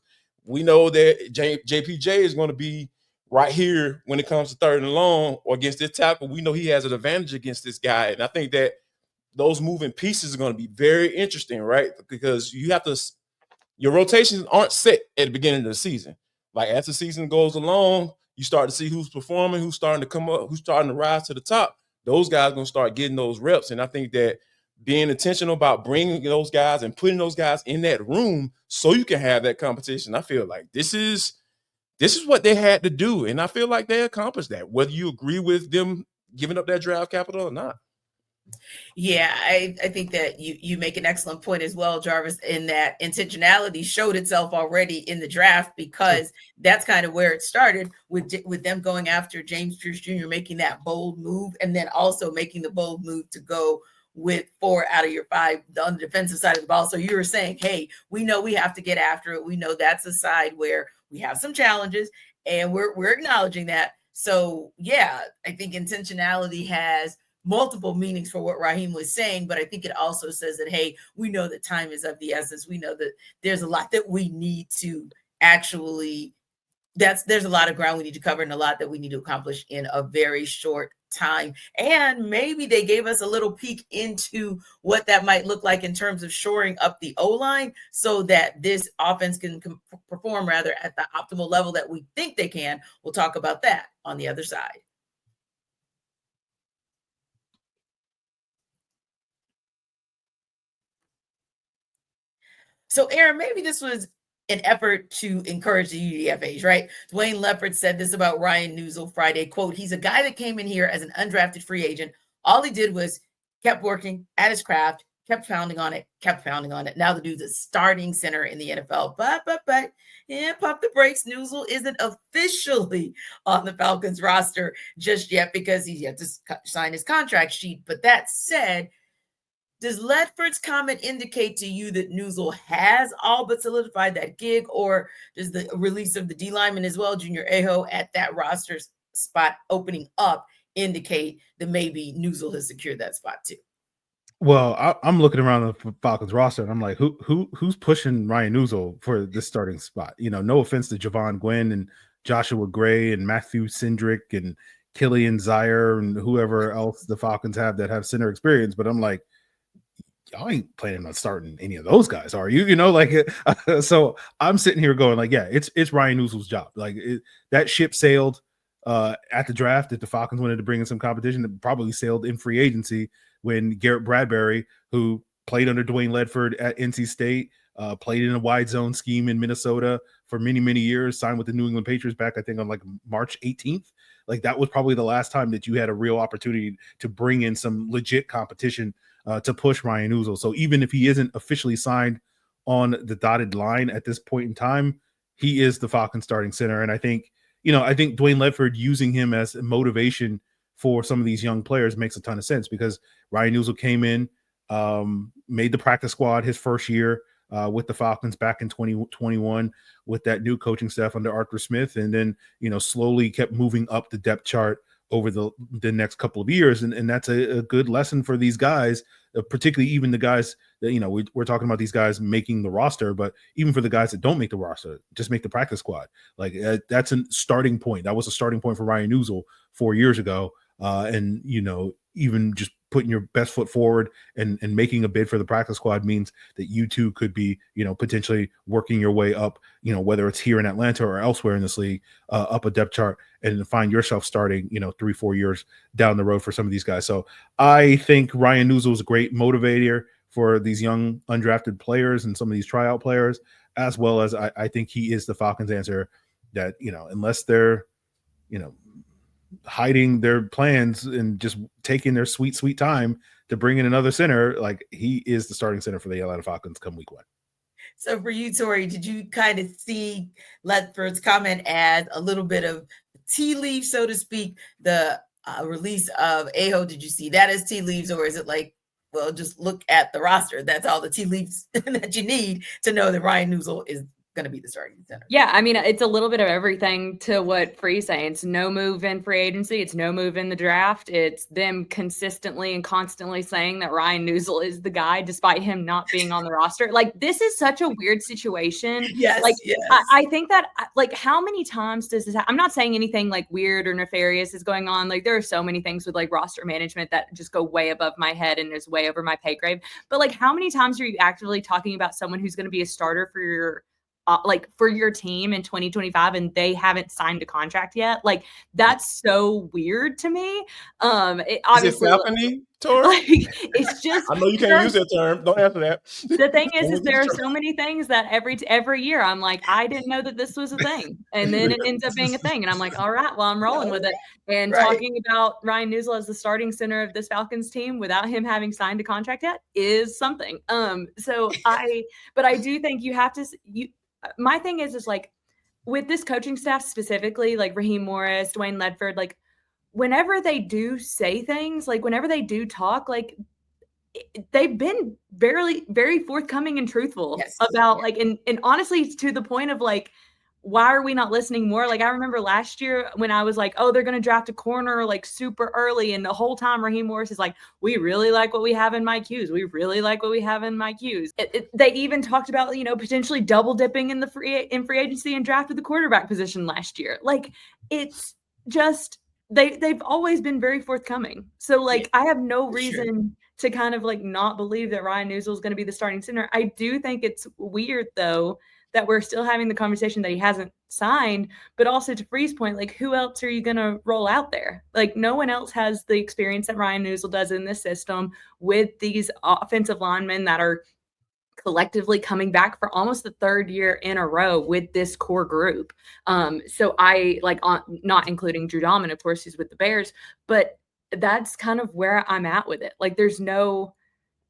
We know that JPJ is going to be right here when it comes to third and long or against this tackle. We know he has an advantage against this guy. And I think that those moving pieces are going to be very interesting, right? Because your rotations aren't set at the beginning of the season. Like as the season goes along, you start to see who's performing, who's starting to come up, who's starting to rise to the top. Those guys are going to start getting those reps. And I think that being intentional about bringing those guys and putting those guys in that room so you can have that competition, I feel like this is what they had to do. And I feel like they accomplished that, whether you agree with them giving up that draft capital or not. Yeah, I think that you make an excellent point as well, Jarvis, in that intentionality showed itself already in the draft, because that's kind of where it started with them going after James Pearce Jr., making that bold move, and then also making the bold move to go with 4 out of your 5 on the defensive side of the ball. So you were saying, hey, we know we have to get after it. We know that's a side where we have some challenges, and we're acknowledging that. So yeah, I think intentionality has multiple meanings for what Raheem was saying, but I think it also says that, hey, we know that time is of the essence. We know that there's a lot that we need to actually, there's a lot of ground we need to cover and a lot that we need to accomplish in a very short time. And maybe they gave us a little peek into what that might look like in terms of shoring up the O-line so that this offense can perform rather at the optimal level that we think they can. We'll talk about that on the other side. So, Aaron, maybe this was an effort to encourage the UDFAs, right? Dwayne Ledford said this about Ryan Neuzil Friday, quote, "He's a guy that came in here as an undrafted free agent. All he did was kept working at his craft, kept pounding on it. Now the dude's a starting center in the NFL. But, pump the brakes. Neuzil isn't officially on the Falcons roster just yet because he's yet to sign his contract sheet. But that said, does Ledford's comment indicate to you that Neuzil has all but solidified that gig, or does the release of the D lineman as well, Junior Aho, at that roster spot opening up indicate that maybe Neuzil has secured that spot too? Well, I'm looking around the Falcons roster and I'm like, who's pushing Ryan Neuzil for this starting spot? No offense to Javon Gwynn and Joshua Gray and Matthew Cindric and Killian Zaire and whoever else the Falcons have that have center experience, but I'm like, y'all ain't planning on starting any of those guys, are you? So I'm sitting here going like, yeah, it's Ryan Neuzil's job. Like that ship sailed at the draft that the Falcons wanted to bring in some competition. That probably sailed in free agency when Garrett Bradbury, who played under Dwayne Ledford at NC State, played in a wide zone scheme in Minnesota for many, many years, signed with the New England Patriots back, I think, on like March 18th. Like that was probably the last time that you had a real opportunity to bring in some legit competition to push Ryan Neuzil. So even if he isn't officially signed on the dotted line at this point in time, he is the Falcons starting center. And I think Dwayne Ledford using him as motivation for some of these young players makes a ton of sense, because Ryan Neuzil came in, made the practice squad his first year with the Falcons back in 2021 with that new coaching staff under Arthur Smith, and then slowly kept moving up the depth chart over the next couple of years, and that's a good lesson for these guys, particularly even the guys that we're talking about these guys making the roster, but even for the guys that don't make the roster, just make the practice squad. Like that's a starting point. That was a starting point for Ryan Neuzil 4 years ago. And even just putting your best foot forward and making a bid for the practice squad means that you too could be, potentially working your way up, whether it's here in Atlanta or elsewhere in this league, up a depth chart and find yourself starting, 3-4 years down the road for some of these guys. So I think Ryan Neuzil is a great motivator for these young undrafted players and some of these tryout players, as well as I think he is the Falcons answer that, unless they're, hiding their plans and just taking their sweet time to bring in another center, like he is the starting center for the Atlanta Falcons come week 1. So for you, Tori, did you kind of see Ledford's comment as a little bit of tea leaf, so to speak, the release of Aho? Did you see that as tea leaves, or is it like, well, just look at the roster, that's all the tea leaves that you need to know that Ryan Neuzil is going to be the starting center? Yeah, I mean, it's a little bit of everything to what Free's saying. It's no move in free agency. It's no move in the draft. It's them consistently and constantly saying that Ryan Neuzil is the guy, despite him not being on the roster. Like, this is such a weird situation. Yes, like, yes. I think that, like, how many times does this I'm not saying anything like weird or nefarious is going on. Like, there are so many things with like roster management that just go way above my head and is way over my pay grade. But like, how many times are you actively talking about someone who's going to be a starter for your team in 2025 and they haven't signed a contract yet? Like, that's so weird to me. Obviously, is it Falcony, Tori? Like, it's just, I know you can't use that term. Don't answer that. The thing is there are so many things that every year I'm like, I didn't know that this was a thing, and then it ends up being a thing, and I'm like, all right, well, I'm rolling with it. And talking about Ryan Neuzil as the starting center of this Falcons team without him having signed a contract yet is something. But I do think you have to. My thing is like, with this coaching staff specifically, like Raheem Morris, Dwayne Ledford, like whenever they do say things, like whenever they do talk, like they've been very forthcoming and truthful about like, and honestly, to the point of like, why are we not listening more? Like, I remember last year when I was like, oh, they're going to draft a corner like super early. And the whole time Raheem Morris is like, we really like what we have in Mike Hughes. We really like what we have in Mike Hughes. They even talked about, potentially double dipping in free agency and drafted the quarterback position last year. Like, it's just, they've always been very forthcoming. So like, I have no reason to kind of like not believe that Ryan Neuzil is going to be the starting center. I do think it's weird though, that we're still having the conversation that he hasn't signed, but also to Free's point, like, who else are you going to roll out there? Like, no one else has the experience that Ryan Neuzil does in this system with these offensive linemen that are collectively coming back for almost the third year in a row with this core group. So I like, not including Drew Dalman, of course, who's with the Bears, but that's kind of where I'm at with it. Like, there's no,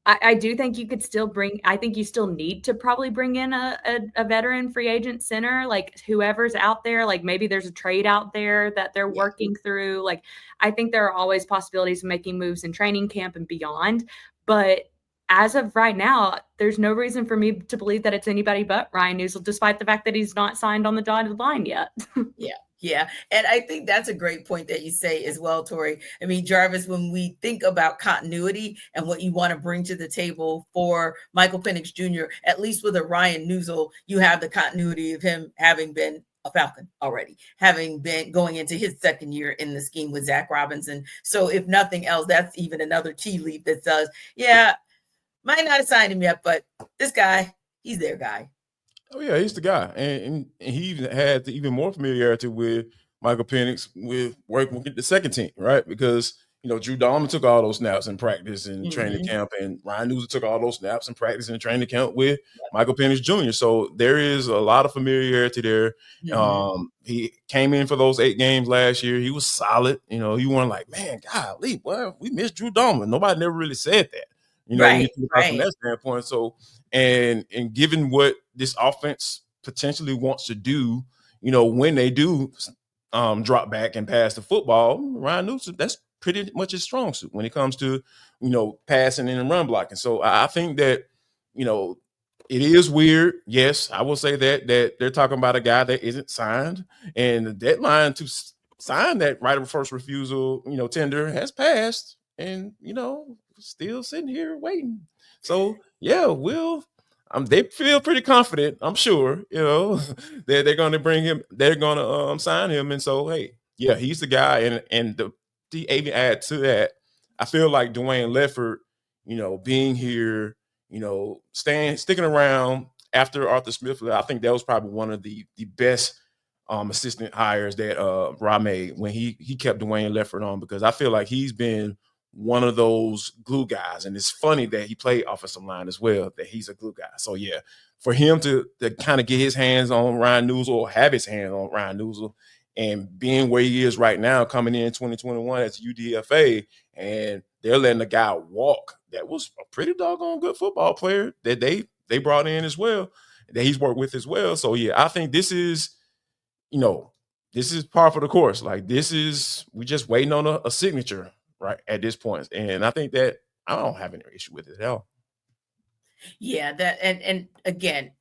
I do think you could still I think you still need to probably bring in a veteran free agent center, like whoever's out there, like maybe there's a trade out there that they're working through. Like, I think there are always possibilities of making moves in training camp and beyond. But as of right now, there's no reason for me to believe that it's anybody but Ryan Neuzil, despite the fact that he's not signed on the dotted line yet. Yeah. And I think that's a great point that you say as well, Tori. I mean, Jarvis, when we think about continuity and what you want to bring to the table for Michael Penix Jr., at least with a Ryan Neuzil, you have the continuity of him having been a Falcon already, having been going into his second year in the scheme with Zach Robinson. So if nothing else, that's even another tea leaf that says, might not have signed him yet, but this guy, he's their guy. Oh yeah, he's the guy, and he even had even more familiarity with Michael Penix with working with the second team, right? Because Drew Dalman took all those snaps in practice and training camp, and Ryan Neuzil took all those snaps in practice and training camp with Michael Penix Jr. So there is a lot of familiarity there. He came in for those 8 games last year. He was solid. You weren't like, man, golly, boy, we missed Drew Dalman. Nobody never really said that. When you think about from that standpoint. So, and given what this offense potentially wants to do, when they do drop back and pass the football, Ryan Neuzil, that's pretty much his strong suit when it comes to, passing and run blocking. So I think that, it is weird. Yes, I will say that they're talking about a guy that isn't signed, and the deadline to sign that right of first refusal, tender has passed, and still sitting here waiting. So yeah, they feel pretty confident, I'm sure, that they're going to bring him, they're going to sign him. And so, hey, yeah, he's the guy. And to even add to that, I feel like Dwayne Ledford, being here, sticking around after Arthur Smith, I think that was probably one of the best assistant hires that Rob made when he kept Dwayne Ledford on, because I feel like he's been one of those glue guys. And it's funny that he played offensive line as well, that he's a glue guy. So yeah, for him to kind of get his hands on Ryan Neuzil, or have his hand on Ryan Neuzil, and being where he is right now, coming in 2021 as UDFA, and they're letting the guy walk. That was a pretty doggone good football player that they brought in as well, that he's worked with as well. So yeah, I think this is, this is par for the course. Like, we just waiting on a signature right at this point. And I think that I don't have any issue with it at all. Yeah, that and again,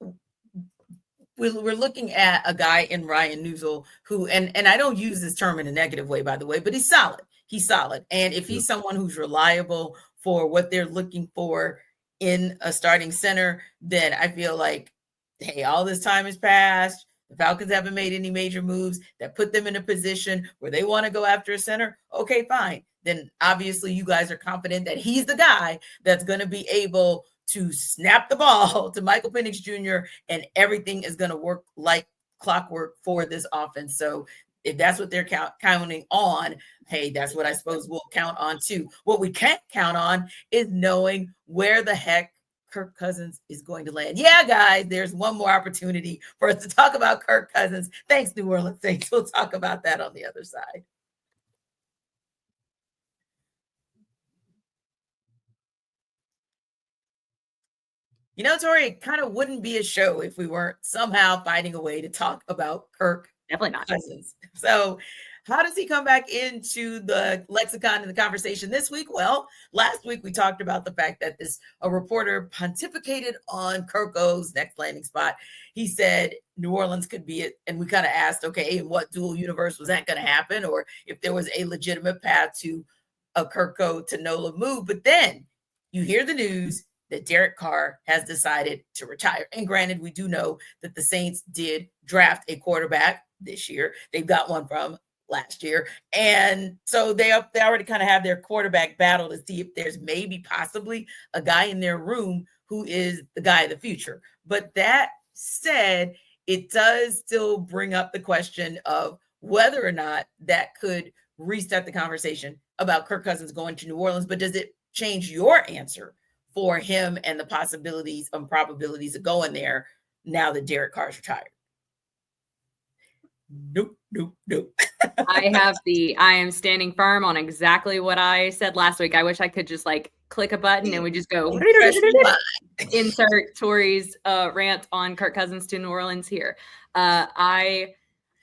we're looking at a guy in Ryan Neuzil who, and I don't use this term in a negative way, by the way, but he's solid. He's solid. And if he's someone who's reliable for what they're looking for in a starting center, then I feel like, hey, all this time has passed. The Falcons haven't made any major moves that put them in a position where they want to go after a center. Okay, fine. Then obviously you guys are confident that he's the guy that's going to be able to snap the ball to Michael Penix Jr. and everything is going to work like clockwork for this offense. So if that's what they're counting on, hey, that's what I suppose we'll count on too. What we can't count on is knowing where the heck Kirk Cousins is going to land. Yeah, guys, there's one more opportunity for us to talk about Kirk Cousins. Thanks, New Orleans Saints. We'll talk about that on the other side. Tori, it kind of wouldn't be a show if we weren't somehow finding a way to talk about Kirk Definitely not. Cousins. So how does he come back into the lexicon and the conversation this week? Well, last week we talked about the fact that a reporter pontificated on Kirko's next landing spot. He said New Orleans could be it. And we kind of asked, okay, in what dual universe was that going to happen? Or if there was a legitimate path to a Kirko to NOLA move. But then you hear the news that Derek Carr has decided to retire. And granted, we do know that the Saints did draft a quarterback this year. They've got one from last year. And so they already kind of have their quarterback battle to see if there's maybe possibly a guy in their room who is the guy of the future. But that said, it does still bring up the question of whether or not that could reset the conversation about Kirk Cousins going to New Orleans. But does it change your answer for him and the possibilities and probabilities of going there now that Derek Carr's retired? Nope. I am standing firm on exactly what I said last week. I wish I could just click a button and we just go insert Tori's rant on Kirk Cousins to New Orleans here. I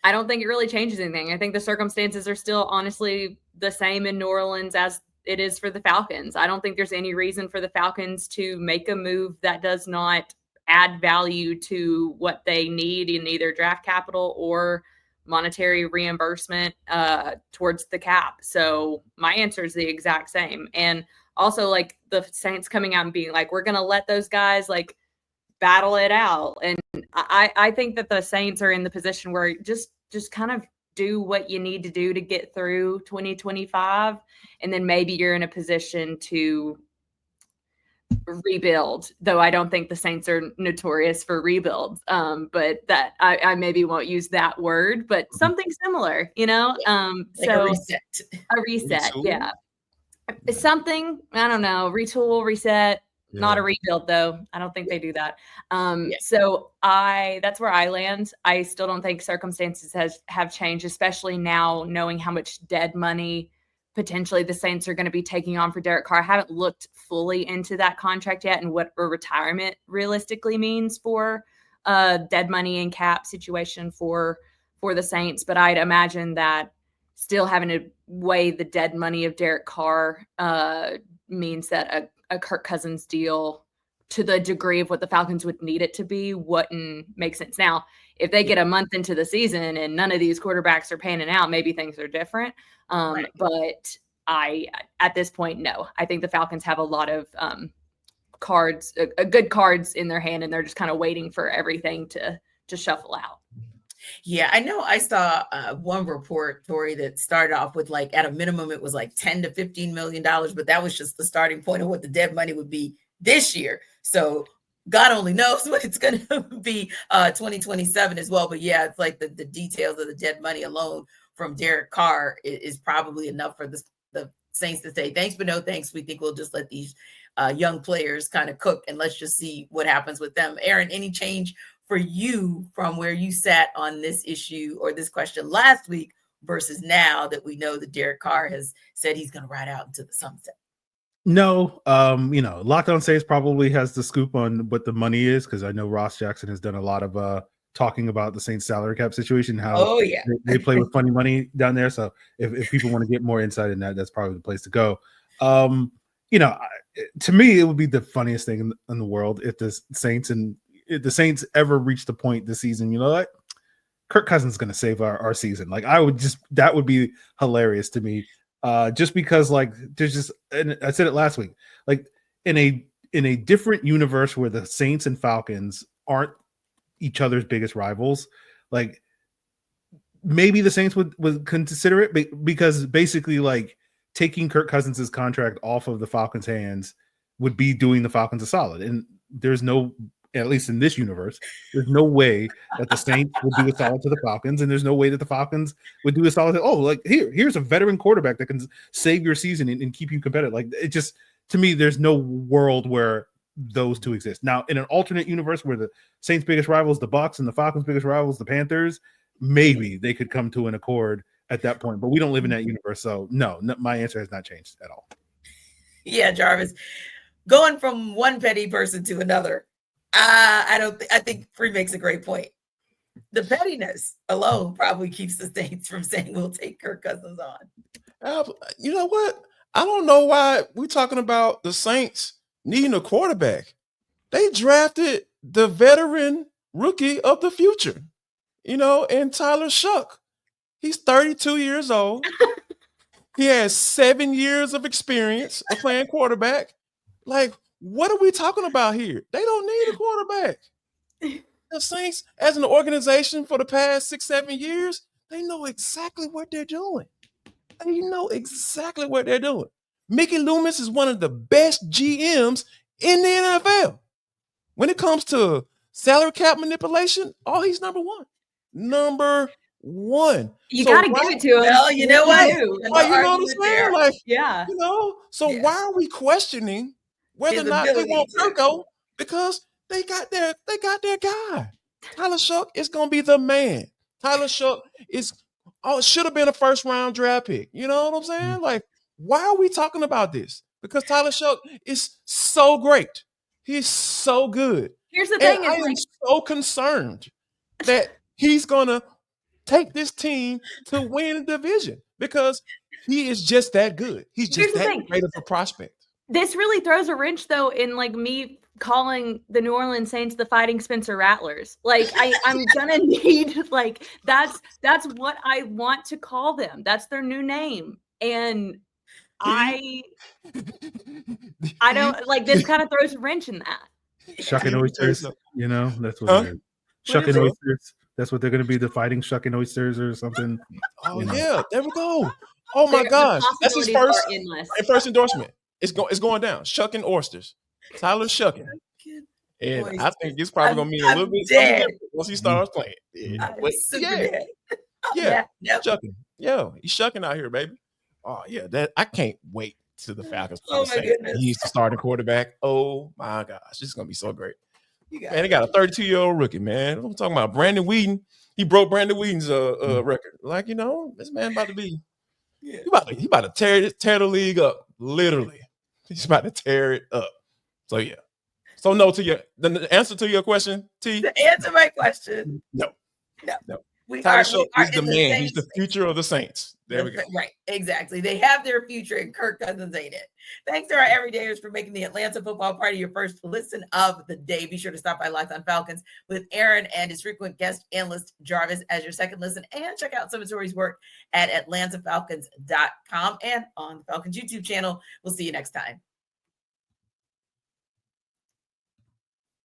don't think it really changes anything. I think the circumstances are still honestly the same in New Orleans as it is for the Falcons. I don't think there's any reason for the Falcons to make a move that does not add value to what they need in either draft capital or monetary reimbursement towards the cap. So my answer is the exact same. And also, like, the Saints coming out and being like, we're going to let those guys like battle it out. And I think that the Saints are in the position where just kind of do what you need to do to get through 2025. And then maybe you're in a position to rebuild, though I don't think the Saints are notorious for rebuilds. But that I maybe won't use that word, but something similar, you know? Like so a reset. Yeah. Something, I don't know, retool, reset, not a rebuild though. I don't think they do that. So that's where I land. I still don't think circumstances have changed, especially now knowing how much dead money potentially the Saints are going to be taking on for Derek Carr. I haven't looked fully into that contract yet and what a retirement realistically means for dead money and cap situation for the Saints. But I'd imagine that still having to weigh the dead money of Derek Carr means that a Kirk Cousins deal to the degree of what the Falcons would need it to be wouldn't make sense. Now, if they get a month into the season and none of these quarterbacks are panning out, maybe things are different. But at this point, no. I think the Falcons have a lot of cards, good cards in their hand, and they're just kind of waiting for everything to shuffle out. Yeah, I know. I saw one report, Tori, that started off with like at a minimum it was like $10 to $15 million, but that was just the starting point of what the dead money would be this year. So God only knows what it's going to be 2027 as well. But yeah, it's like the details of the dead money alone from Derek Carr is probably enough for the Saints to say thanks, but no thanks. We think we'll just let these young players kind of cook and let's just see what happens with them. Aaron, any change for you from where you sat on this issue or this question last week versus now that we know that Derek Carr has said he's going to ride out into the sunset? No, Locked On Saints probably has the scoop on what the money is, because I know Ross Jackson has done a lot of talking about the Saints salary cap situation, how they play with funny money down there. So if people want to get more insight in that, that's probably the place to go. To me, it would be the funniest thing in the world if the Saints ever reach the point this season, you know what? Kirk Cousins is going to save our season. Like, that would be hilarious to me. Just because, like, there's just, and I said it last week, like in a different universe where the Saints and Falcons aren't each other's biggest rivals, like maybe the Saints would consider it, because basically, like, taking Kirk Cousins' contract off of the Falcons' hands would be doing the Falcons a solid. And there's no, at least in this universe, there's no way that the Saints would do a solid to the Falcons, and there's no way that the Falcons would do a solid to, here's a veteran quarterback that can save your season and keep you competitive. Like, it just, to me, there's no world where those two exist. Now, in an alternate universe where the Saints' biggest rivals, the Bucs, and the Falcons' biggest rivals, the Panthers, maybe they could come to an accord at that point. But we don't live in that universe, so no, my answer has not changed at all. Yeah, Jarvis, going from one petty person to another, I think Free makes a great point. The pettiness alone probably keeps the Saints from saying we'll take Kirk Cousins on. You know what? I don't know why we're talking about the Saints needing a quarterback. They drafted the veteran rookie of the future, and Tyler Shuck. He's 32 years old. He has 7 years of experience of playing quarterback. Like, what are we talking about here? They don't need a quarterback. The Saints, as an organization for the past 6-7 years, they know exactly what they're doing. Mickey Loomis is one of the best GMs in the NFL. When it comes to salary cap manipulation, he's number one. You got to give it to him. Well, you know what? You know what I'm saying? Like, yeah. Why are we questioning whether or not they want Kirko? Because they got their guy. Tyler Shuck is gonna be the man. Tyler Shuck should have been a first round draft pick. You know what I'm saying? Like, why are we talking about this? because Tyler Shough is so great. He's so good. Here's the And thing: I am so concerned that he's gonna take this team to win the division because he is just that good. He's just that great of a prospect. This really throws a wrench, though, in like me calling the New Orleans Saints the Fighting Spencer Rattlers. Like I'm gonna need that's what I want to call them. That's their new name, and I don't like this. Kind of throws a wrench in that. Shucking oysters, that's what it is. Shucking oysters. That's what they're going to be, the Fighting Shucking Oysters or something. Oh yeah, there we go. Oh my gosh, that's his first endorsement. It's going down. Shucking oysters. Tyler Shucking. And I think it's probably going to mean a little bit something once he starts playing. Yeah. Shucking. Yo, he's shucking out here, baby. Oh yeah, that I can't wait to the Falcons. He's the starting quarterback. Oh my gosh, this is going to be so great. Man, they got a 32-year-old rookie, man. I'm talking about Brandon Weeden. He broke Brandon Weeden's record. Like, this man about to be he about to tear the league up. Literally. He's about to tear it up. So yeah. So no to the answer to your question, T. To answer my question. No. Tyler Shough is the man. He's the future of the Saints. There we go. Right, exactly. They have their future, and Kirk Cousins ain't it. Thanks to our everydayers for making the Atlanta Football Party your first listen of the day. Be sure to stop by Locked On Falcons with Aaron and his frequent guest analyst Jarvis as your second listen, and check out some of Tori's work at atlantafalcons.com and on the Falcons YouTube channel. We'll see you next time.